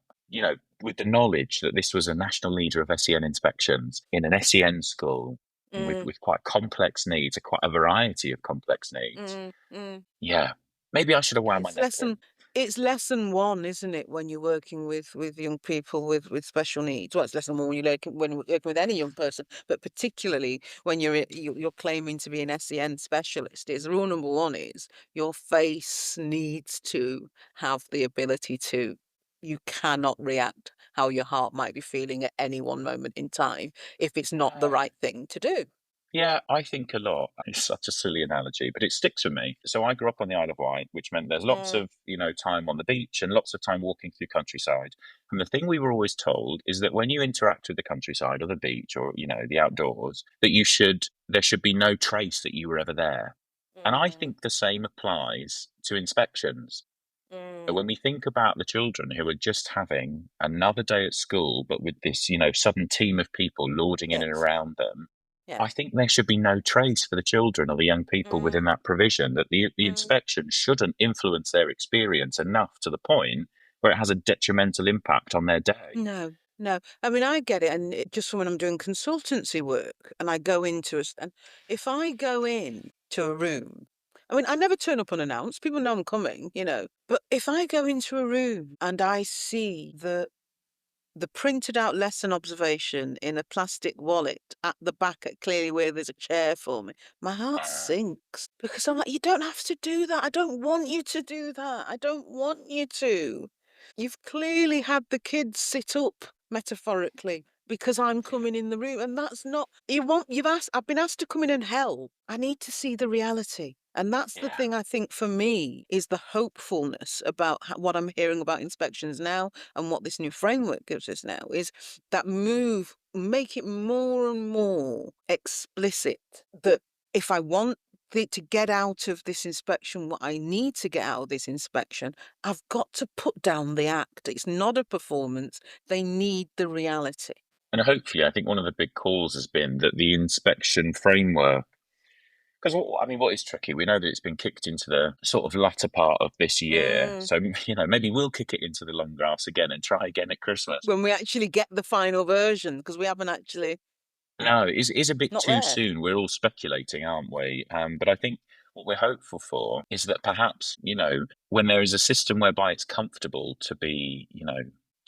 with the knowledge that this was a national leader of SEN inspections in an SEN school Mm. with quite complex needs, quite a variety of complex needs, Mm. Mm. yeah, maybe I should have wound my It's neck in. lesson one, isn't it, when you're working with young people with special needs? Well, it's lesson one when when you're working with any young person, but particularly when you're claiming to be an SEN specialist. Is rule number one is your face needs to have the ability to. You cannot react how your heart might be feeling at any one moment in time if it's not the right thing to do. Yeah, I think a lot. It's such a silly analogy, but it sticks with me. So I grew up on the Isle of Wight, which meant there's lots Mm. of, time on the beach and lots of time walking through countryside. And the thing we were always told is that when you interact with the countryside or the beach or, the outdoors, that there should be no trace that you were ever there. And I Mm. think the same applies to inspections. So Mm. when we think about the children who are just having another day at school, but with this, sudden team of people lording in and Yes. around them, Yes. I think there should be no trace for the children or the young people Mm. within that provision, that the Mm. inspection shouldn't influence their experience enough to the point where it has a detrimental impact on their day. No, no. I mean, I get it, and just from when I'm doing consultancy work, and I go into and if I go in to a room I mean, I never turn up unannounced. People know I'm coming, you know. But if I go into a room and I see the printed out lesson observation in a plastic wallet at the back, at clearly where there's a chair for me, my heart sinks because I'm like, you don't have to do that. I don't want you to do that. I don't want you to. You've clearly had the kids sit up, metaphorically, because I'm coming in the room, and that's not you've asked. I've been asked to come in and help. I need to see the reality. And that's the Yeah. thing, I think, for me, is the hopefulness about what I'm hearing about inspections now and what this new framework gives us now is that make it more and more explicit that if I want to get out of this inspection what I need to get out of this inspection, I've got to put down the act. It's not a performance. They need the reality. And hopefully, I think one of the big calls has been that the inspection framework, because I mean, what is tricky? We know that it's been kicked into the sort of latter part of this year, so maybe we'll kick it into the long grass again and try again at Christmas when we actually get the final version, because we haven't actually. No, it's a bit Not too there. soon. We're all speculating, aren't we? But I think what we're hopeful for is that perhaps, when there is a system whereby it's comfortable to be,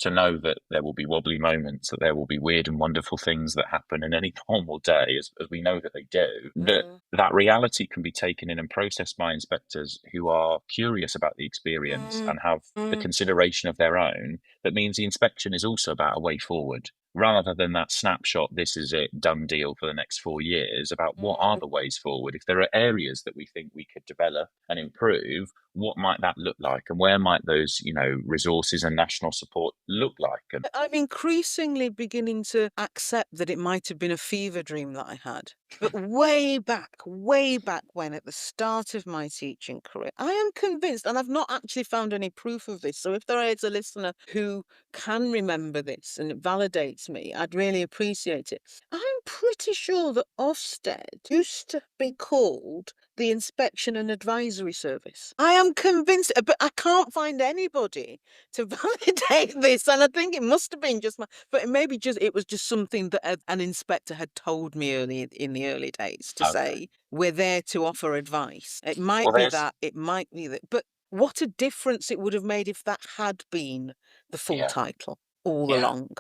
to know that there will be wobbly moments, that there will be weird and wonderful things that happen in any normal day, as we know that they do, that reality can be taken in and processed by inspectors who are curious about the experience and have the consideration of their own. That means the inspection is also about a way forward, rather than that snapshot, this is it, done deal for the next 4 years, about what are the ways forward. If there are areas that we think we could develop and improve, what might that look like? And where might those, resources and national support look like? And I'm increasingly beginning to accept that it might have been a fever dream that I had. But way back when, at the start of my teaching career, I am convinced, and I've not actually found any proof of this, so if there is a listener who can remember this and it validates me, I'd really appreciate it. I'm pretty sure that Ofsted used to be called the Inspection and Advisory Service. I am convinced, but I can't find anybody to validate this, and I think it must have been just but it was just something that an inspector had told me in the early days to say, we're there to offer advice. It might be that, it might be that, but what a difference it would have made if that had been the full title all along.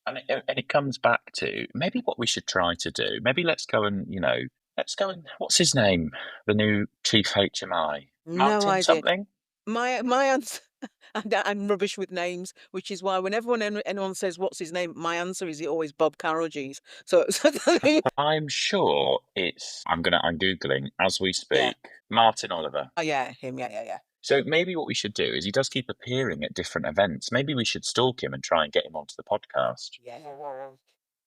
And it comes back to maybe what we should try to do. Maybe let's go and, what's his name? The new chief HMI? Martin No idea. something? My answer, I'm rubbish with names, which is why whenever anyone says, what's his name? My answer is always Bob Carrollgees. So I'm sure I'm Googling as we speak, Martin Oliver. Oh, yeah, him. Yeah. So maybe what we should do is he does keep appearing at different events. Maybe we should stalk him and try and get him onto the podcast. Yeah.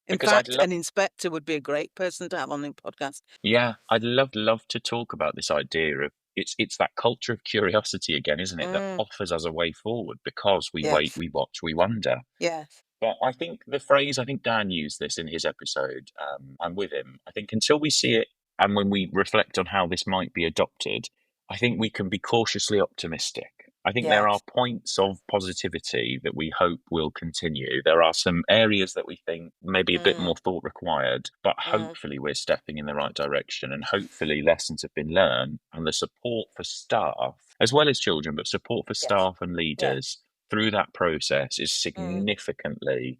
In fact, an inspector would be a great person to have on the podcast. Yeah, I'd love to talk about this idea of it's that culture of curiosity again, isn't it? That offers us a way forward because we wait, we watch, we wonder. Yes. But I think the phrase, I think Dan used this in his episode, I'm with him. I think until we see it and when we reflect on how this might be adopted, I think we can be cautiously optimistic. I think there are points of positivity that we hope will continue. There are some areas that we think maybe a bit more thought required, but hopefully we're stepping in the right direction and hopefully lessons have been learned and the support for staff, as well as children, but support for staff and leaders through that process is significantly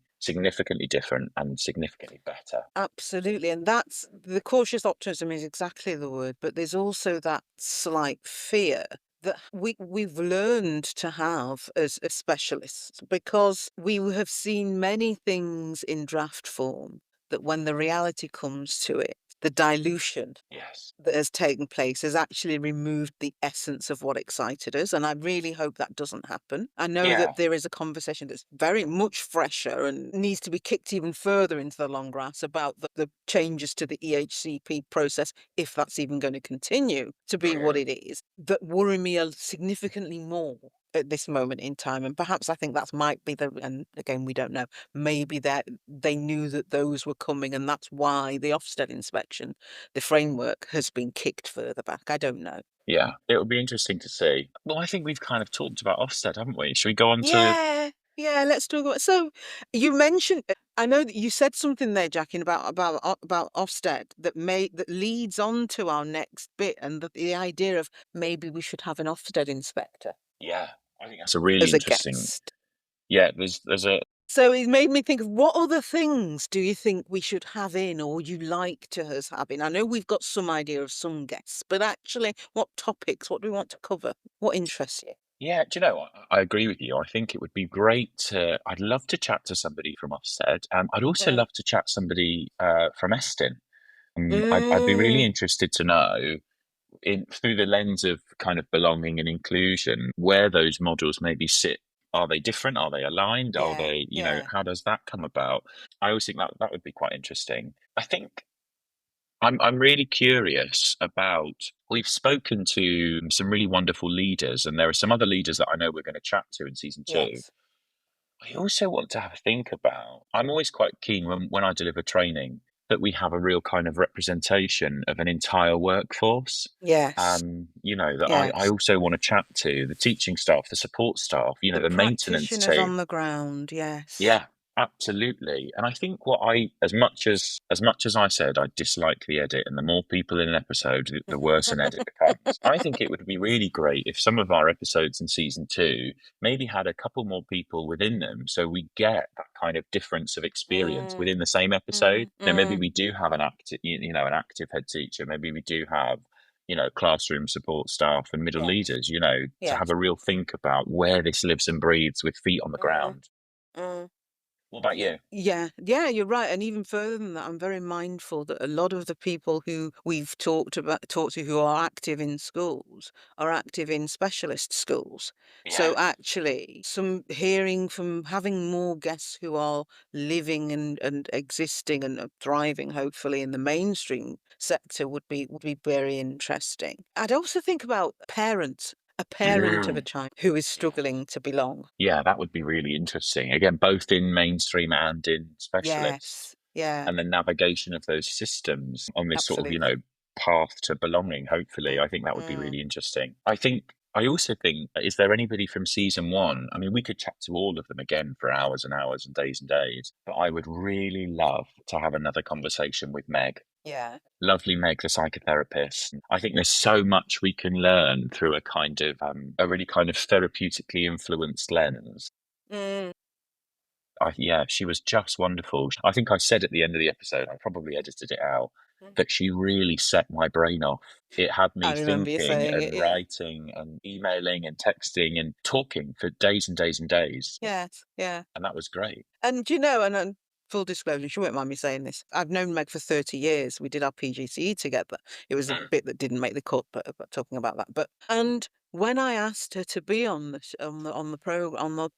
different and significantly better. Absolutely. And that's the cautious optimism is exactly the word, but there's also that slight fear that we've learned to have as specialists, because we have seen many things in draft form that when the reality comes to it, the dilution that has taken place has actually removed the essence of what excited us. And I really hope that doesn't happen. I know that there is a conversation that's very much fresher and needs to be kicked even further into the long grass about the changes to the EHCP process, if that's even going to continue to be what it is, that worry me significantly more at this moment in time. And perhaps I think that might be and again, we don't know, maybe that they knew that those were coming and that's why the Ofsted inspection, the framework, has been kicked further back. I don't know. Yeah, it would be interesting to see. Well, I think we've kind of talked about Ofsted, haven't we? Should we go on to... Yeah, let's talk about... So you mentioned... I know that you said something there, Jackie, about Ofsted that leads on to our next bit, and the idea of maybe we should have an Ofsted inspector Yeah, I think that's a really as a interesting. guest. Yeah, there's a So it made me think of what other things do you think we should have in, or you like to us have in? I know we've got some idea of some guests, but actually, what topics, what do we want to cover? What interests you? Yeah, do you know what? I agree with you. I think it would be great to. I'd love to chat to somebody from Ofsted. I'd also Mm. love to chat to somebody from Eston. I'd be really Mm, interested to know, in through the lens of kind of belonging and inclusion, where those models maybe sit. Are they different? Are they aligned? Are yeah, they, yeah, how does that come about? I always think that that would be quite interesting. I think I'm really curious about. We've spoken to some really wonderful leaders, and there are some other leaders that I know we're going to chat to in season two. yes, I also want to have a think about. I'm always quite keen when I deliver training that we have a real kind of representation of an entire workforce. yes, That I yes. also want to chat to the teaching staff, the support staff, The the maintenance practitioners team. on the ground, yes. Yeah, absolutely. And I think as much as I said I dislike the edit, and the more people in an episode, the worse an edit becomes. I think it would be really great if some of our episodes in season two maybe had a couple more people within them, so we get that kind of difference of experience Mm, within the same episode. mm, Maybe mm, we do have an active head teacher. Maybe we do have classroom support staff and middle yes, leaders, to have yes. a real think about where this lives and breathes with feet on the Mm, ground. mm. What about you? Yeah, yeah, you're right. And even further than that, I'm very mindful that a lot of the people who we've talked to who are active in schools are active in specialist schools. Yeah. So actually, some hearing from having more guests who are living and existing and thriving, hopefully, in the mainstream sector would be very interesting. I'd also think about a parent of a Mm. child who is struggling to belong. Yeah, that would be really interesting. Again, both in mainstream and in specialists, Yes, yeah, and the navigation of those systems on this sort of, absolutely. path to belonging, hopefully. Mm, I think that would be mm. really interesting. I also think, is there anybody from season one? I mean, we could chat to all of them again for hours and hours and days, but I would really love to have another conversation with Meg. Yeah. Lovely Meg, the psychotherapist. I think there's so much we can learn through a really kind of therapeutically influenced lens. Mm. Yeah, she was just wonderful. I think I said at the end of the episode, I probably edited it out, that she really set my brain off. It had me I remember you thinking saying it, and yeah. writing and emailing and texting and talking for days and days and days. Yes, yeah. And that was great. And full disclosure, she won't mind me saying this. I've known Meg for 30 years. We did our PGCE together. It was a Mm. bit that didn't make the cut, but talking about that. And when I asked her to be on the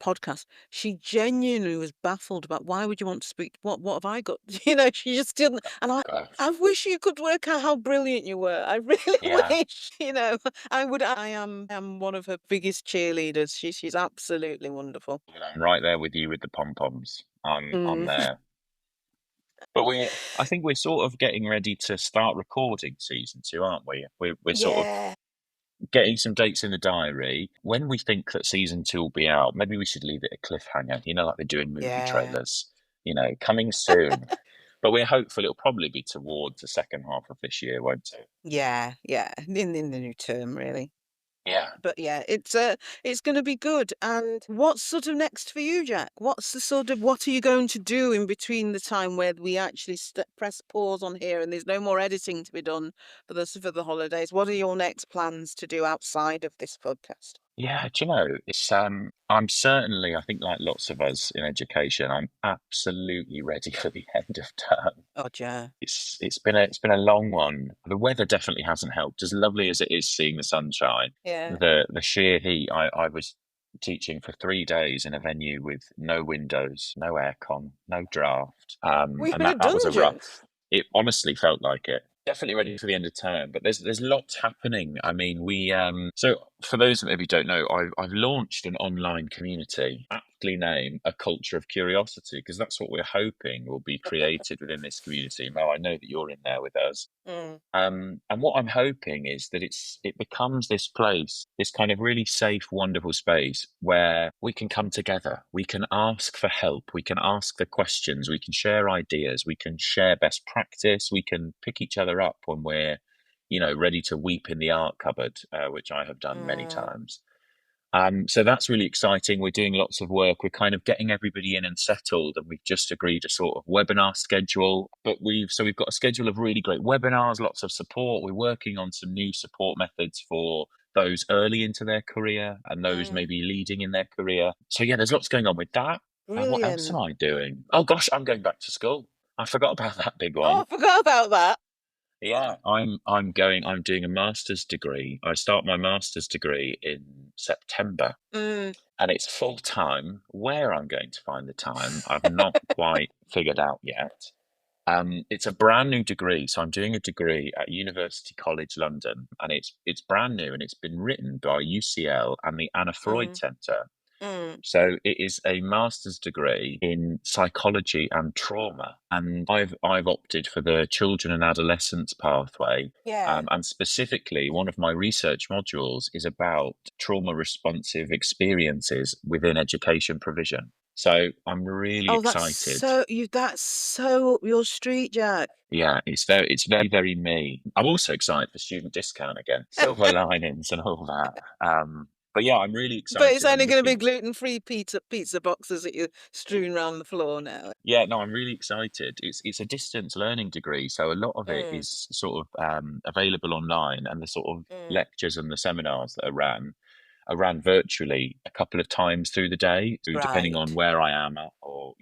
podcast, she genuinely was baffled about why would you want to speak? What have I got? She just didn't. And I Gosh. wish you could work out how brilliant you were. I really Yeah. wish, I am one of her biggest cheerleaders. She's absolutely wonderful. Well, I'm right there with you with the pom poms. I'm Mm. there. But I think we're sort of getting ready to start recording season two, aren't we? We're sort of Yeah. getting some dates in the diary. When we think that season two will be out, maybe we should leave it a cliffhanger, like they do in movie Yeah. trailers, coming soon. But we're hopeful it'll probably be towards the second half of this year, won't it? Yeah, yeah. In the new term, really. Yeah. But yeah, it's going to be good. And what's sort of next for you, Jack? What are you going to do in between the time where we actually press pause on here and there's no more editing to be done for the holidays? What are your next plans to do outside of this podcast? Yeah, do you know, I'm certainly, I think like lots of us in education, I'm absolutely ready for the end of term. Oh, yeah. It's been a long one. The weather definitely hasn't helped. As lovely as it is seeing the sunshine, Yeah. the sheer heat. I was teaching for 3 days in a venue with no windows, no aircon, no draft, We and in a that was a dungeon. rough. It honestly felt like it. Definitely ready for the end of term, but there's lots happening. I mean, we so for those that maybe don't know, I've launched an online community aptly name a culture of curiosity, because that's what we're hoping will be created within this community. Mo, I know that you're in there with us. Mm. And what I'm hoping is that it becomes this place, this kind of really safe, wonderful space where we can come together. We can ask for help. We can ask the questions. We can share ideas. We can share best practice. We can pick each other up when we're, ready to weep in the art cupboard, which I have done many Mm. times. So that's really exciting. We're doing lots of work. We're kind of getting everybody in and settled, and we've just agreed a sort of webinar schedule. But we've got a schedule of really great webinars, lots of support. We're working on some new support methods for those early into their career and those Mm. maybe leading in their carear. So yeah, there's lots going on with that. And what else am Brilliant. I doing? Oh gosh, I'm going back to school. I forgot about that big Oh, one. I forgot about that. Yeah, I'm doing a master's degree. I start my master's degree in September, Mm. and it's full time. Where I'm going to find the time, I've not quite figured out yet. It's a brand new degree, so I'm doing a degree at University College London, and it's brand new, and it's been written by UCL and the Anna Freud Mm. Centre. Mm. So it is a master's degree in psychology and trauma, and I've opted for the children and adolescents pathway. Yeah. And specifically, one of my research modules is about trauma responsive experiences within education provision. So I'm really Oh, excited. that's so up your street, Jack. Yeah, it's very, very me. I'm also excited for student discount again, silver linings and all that. But yeah, I'm really But it's excited. I'm only going to be looking. gluten-free pizza boxes that you're strewn around the floor now. Yeah, no, I'm really excited. It's a distance learning degree, so a lot of it Mm. is sort of available online, and the sort of Mm. lectures and the seminars that are ran virtually a couple of times through the day. So depending on Right. where I am at, or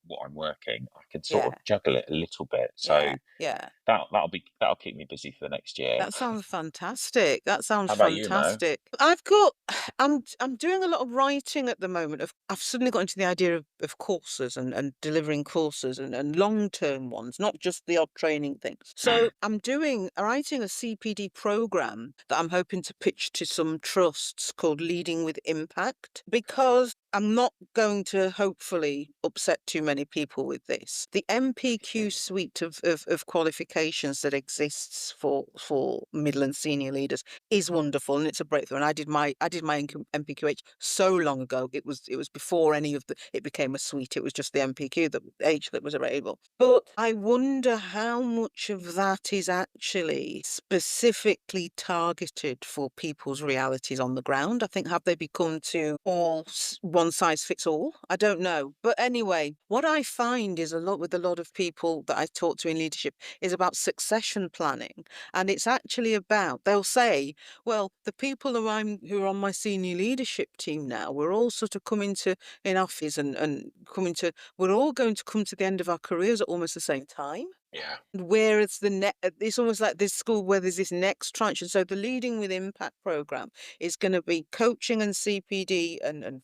what I'm working, I can sort Yeah. of juggle it a little bit. So Yeah. Yeah. that'll keep me busy for the next year. That sounds fantastic. That sounds How about you, Mo? fantastic. I've got I'm doing a lot of writing at the moment. I've suddenly got into the idea of courses and delivering courses and long-term ones, not just the odd training thing. So I'm writing a CPD program that I'm hoping to pitch to some trusts called Leading with Impact, because I'm not going to hopefully upset too many people with this. The MPQ suite of qualifications that exists for middle and senior leaders is wonderful, and it's a breakthrough. And I did my MPQH so long ago. It was before any of it became a suite. It was just the MPQ that was available. But I wonder how much of that is actually specifically targeted for people's realities on the ground. I think, have they become too one size fits all? I don't know. But anyway, what I find is with a lot of people that I talk to in leadership is about succession planning. And it's actually they'll say, well, the people who are on my senior leadership team now, we're all sort of coming to in office and we're all going to come to the end of our careers at almost the same time. Yeah, Whereas it's almost like this school where there's this next tranche. And so the Leading with Impact program is going to be coaching and CPD and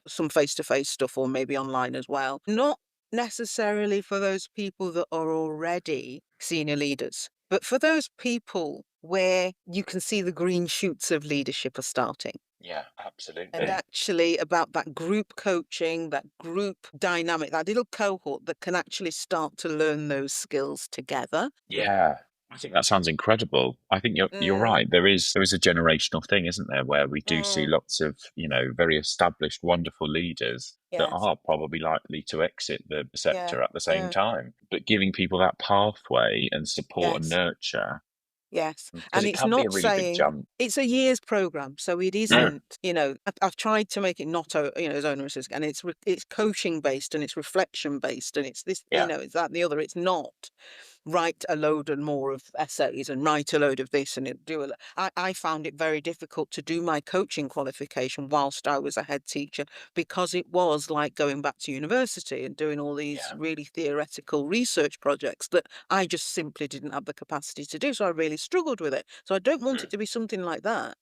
some face-to-face stuff, or maybe online as well. Not necessarily for those people that are already senior leaders, but for those people where you can see the green shoots of leadership are starting. yeah, And absolutely. actually about that group coaching, that group dynamic, that little cohort that can actually start to learn those skills together. Yeah, I think that sounds incredible. I think you're Mm. right. There is a generational thing, isn't there, where we do see Mm. lots of very established, wonderful leaders that Yes. are probably likely to exit the Yeah. sector at the same Yeah. time. But giving people that pathway and support and Yes. nurture, Yes. because And it it's can be a not really big saying jump. it's a year's program, so it Mm. isn't, I've tried to make it not, as onerous as, and it's coaching based and it's reflection based and it's this, Yeah, it's that and the other. It's not write a load and more of essays and write a load of this and I found it very difficult to do my coaching qualification whilst I was a head teacher, because it was like going back to university and doing all these yeah, really theoretical research projects that I just simply didn't have the capacity to do. So I really struggled with it. So I don't want mm, it to be something like that.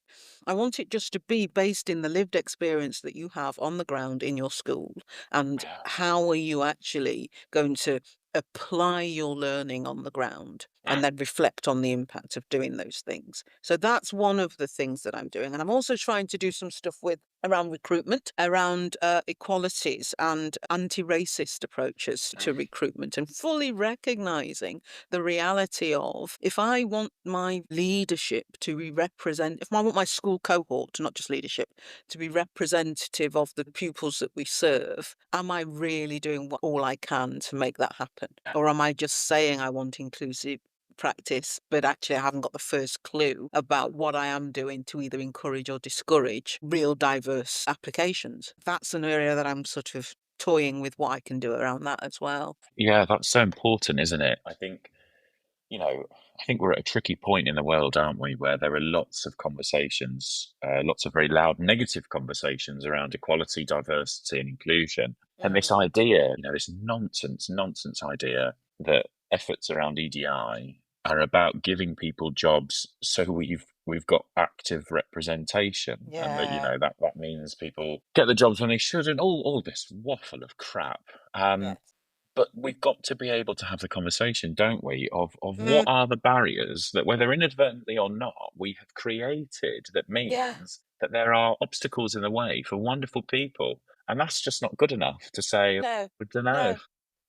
I want it just to be based in the lived experience that you have on the ground in your school, and yeah, how are you actually going to apply your learning on the ground. and then reflect on the impact of doing those things. So that's one of the things that I'm doing. And I'm also trying to do some stuff with around recruitment, around equalities and anti-racist approaches to recruitment, and fully recognizing the reality of, if I want my leadership to be if I want my school cohort, not just leadership, to be representative of the pupils that we serve, am I really doing all I can to make that happen? Or am I just saying I want inclusive practice, but actually I haven't got the first clue about what I am doing to either encourage or discourage real diverse applications? That's an area that I'm sort of toying with what I can do around that as well. Yeah, that's so important, isn't it? I think, I think we're at a tricky point in the world, aren't we, where there are lots of conversations, lots of very loud negative conversations around equality, diversity, and inclusion. And this idea, this nonsense idea that efforts around EDI are about giving people jobs so we've got active representation, and that Yeah. that means people get the jobs when they shouldn't. All this waffle of crap. Yes. But we've got to be able to have the conversation, don't we, of Mm, what are the barriers that, whether inadvertently or not, we have created that yeah. means that there are obstacles in the way for wonderful people. And that's just not good enough to say, No. I don't know. No.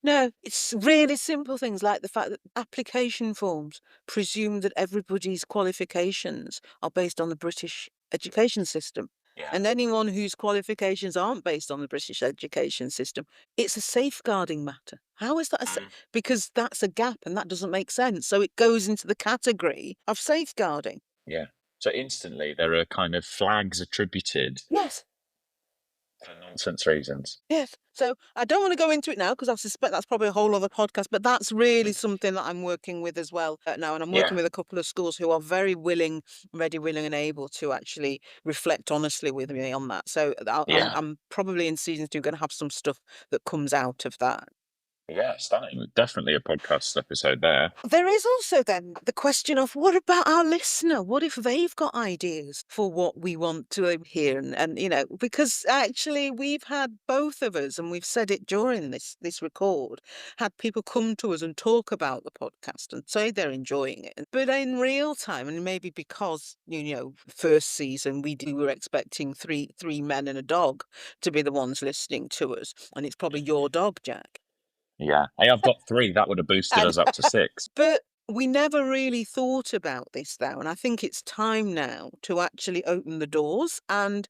No, it's really simple things like the fact that application forms presume that everybody's qualifications are based on the British education system. Yeah. And anyone whose qualifications aren't based on the British education system, it's a safeguarding matter. How is that because that's a gap and that doesn't make sense. So it goes into the category of safeguarding. Yeah. So instantly there are kind of flags attributed Yes. for nonsense reasons. Yes. So I don't want to go into it now because I suspect that's probably a whole other podcast, but that's really something that I'm working with as well now. And I'm working Yeah. with a couple of schools who are very willing, ready, willing, and able to actually reflect honestly with me on that. So Yeah. I'm probably in season 2 going to have some stuff that comes out of that. Yeah. Stunning. Definitely a podcast episode there. There is also then the question of, what about our listener? What if they've got ideas for what we want to hear? And because actually we've had, both of us, and we've said it during this record, had people come to us and talk about the podcast and say they're enjoying it. But in real time, and maybe because, first season we were expecting three men and a dog to be the ones listening to us. And it's probably your dog, Jack. Yeah. Hey, I've got 3. That would have boosted us up to 6. But we never really thought about this though, and I think it's time now to actually open the doors and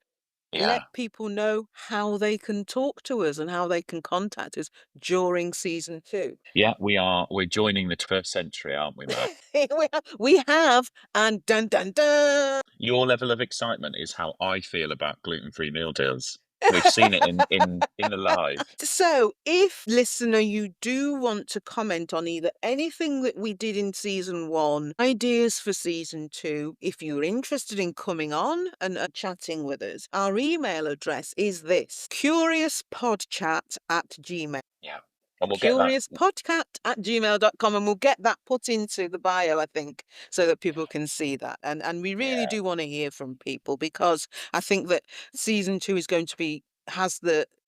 Yeah. let people know how they can talk to us and how they can contact us during season 2. Yeah, we're joining the 21st century, aren't we, Mo? we have, and dun dun dun. Your level of excitement is how I feel about gluten-free meal deals. We've seen it in the live. So, if listener, you do want to comment on either anything that we did in season 1, ideas for season 2, if you're interested in coming on and chatting with us, our email address is this: curiouspodchat@gmail. Yeah. And we'll get that. Curiouspodcast@gmail.com, and we'll get that put into the bio, I think, so that people can see that. And we really Yeah. do want to hear from people, because I think that season 2 is going to be,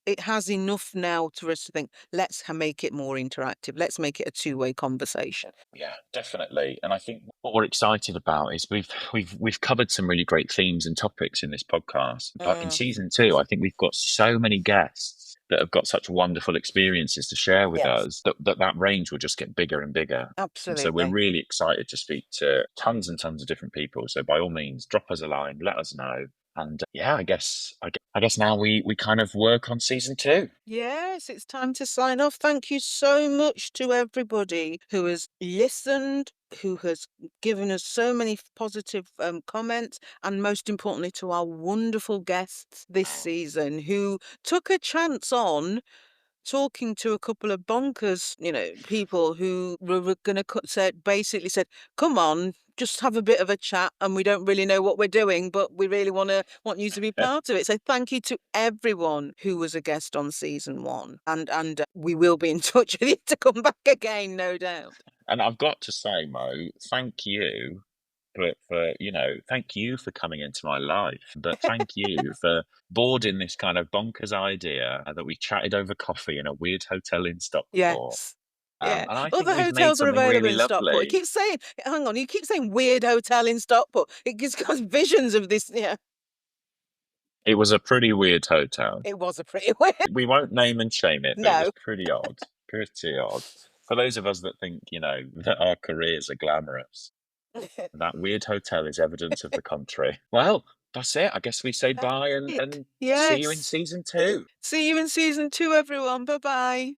it has enough now for us to think, let's make it more interactive. Let's make it a two-way conversation. Yeah, definitely. And I think what we're excited about is we've covered some really great themes and topics in this podcast. But in season 2, I think we've got so many guests that have got such wonderful experiences to share with us that range will just get bigger and bigger. Absolutely. And so we're really excited to speak to tons and tons of different people. So by all means, drop us a line, let us know. And I guess now we kind of work on season 2. Yes, it's time to sign off. Thank you so much to everybody who has listened, who has given us so many positive comments, and most importantly to our wonderful guests this season who took a chance on talking to a couple of bonkers, people who were going to basically said, come on, just have a bit of a chat, and we don't really know what we're doing, but we really want you to be part of it. So thank you to everyone who was a guest on season 1, and we will be in touch with you to come back again, no doubt. And I've got to say, Mo, thank you thank you for coming into my life, but thank you for boarding this kind of bonkers idea that we chatted over coffee in a weird hotel in Stockport. Yes. Yeah. And I All think the we've made hotels are something available really in Stockport. It lovely. keeps saying, hang on, you keep saying weird hotel in Stockport. It just got visions of this. Yeah, It was a pretty weird hotel. it was a pretty weird. We won't name and shame it, but it was No. pretty odd. Pretty odd. For those of us that think, that our careers are glamorous, that weird hotel is evidence of the contrary. Well, that's it. I guess we say bye and see you in Yes. season 2. See you in season 2, everyone. Bye bye.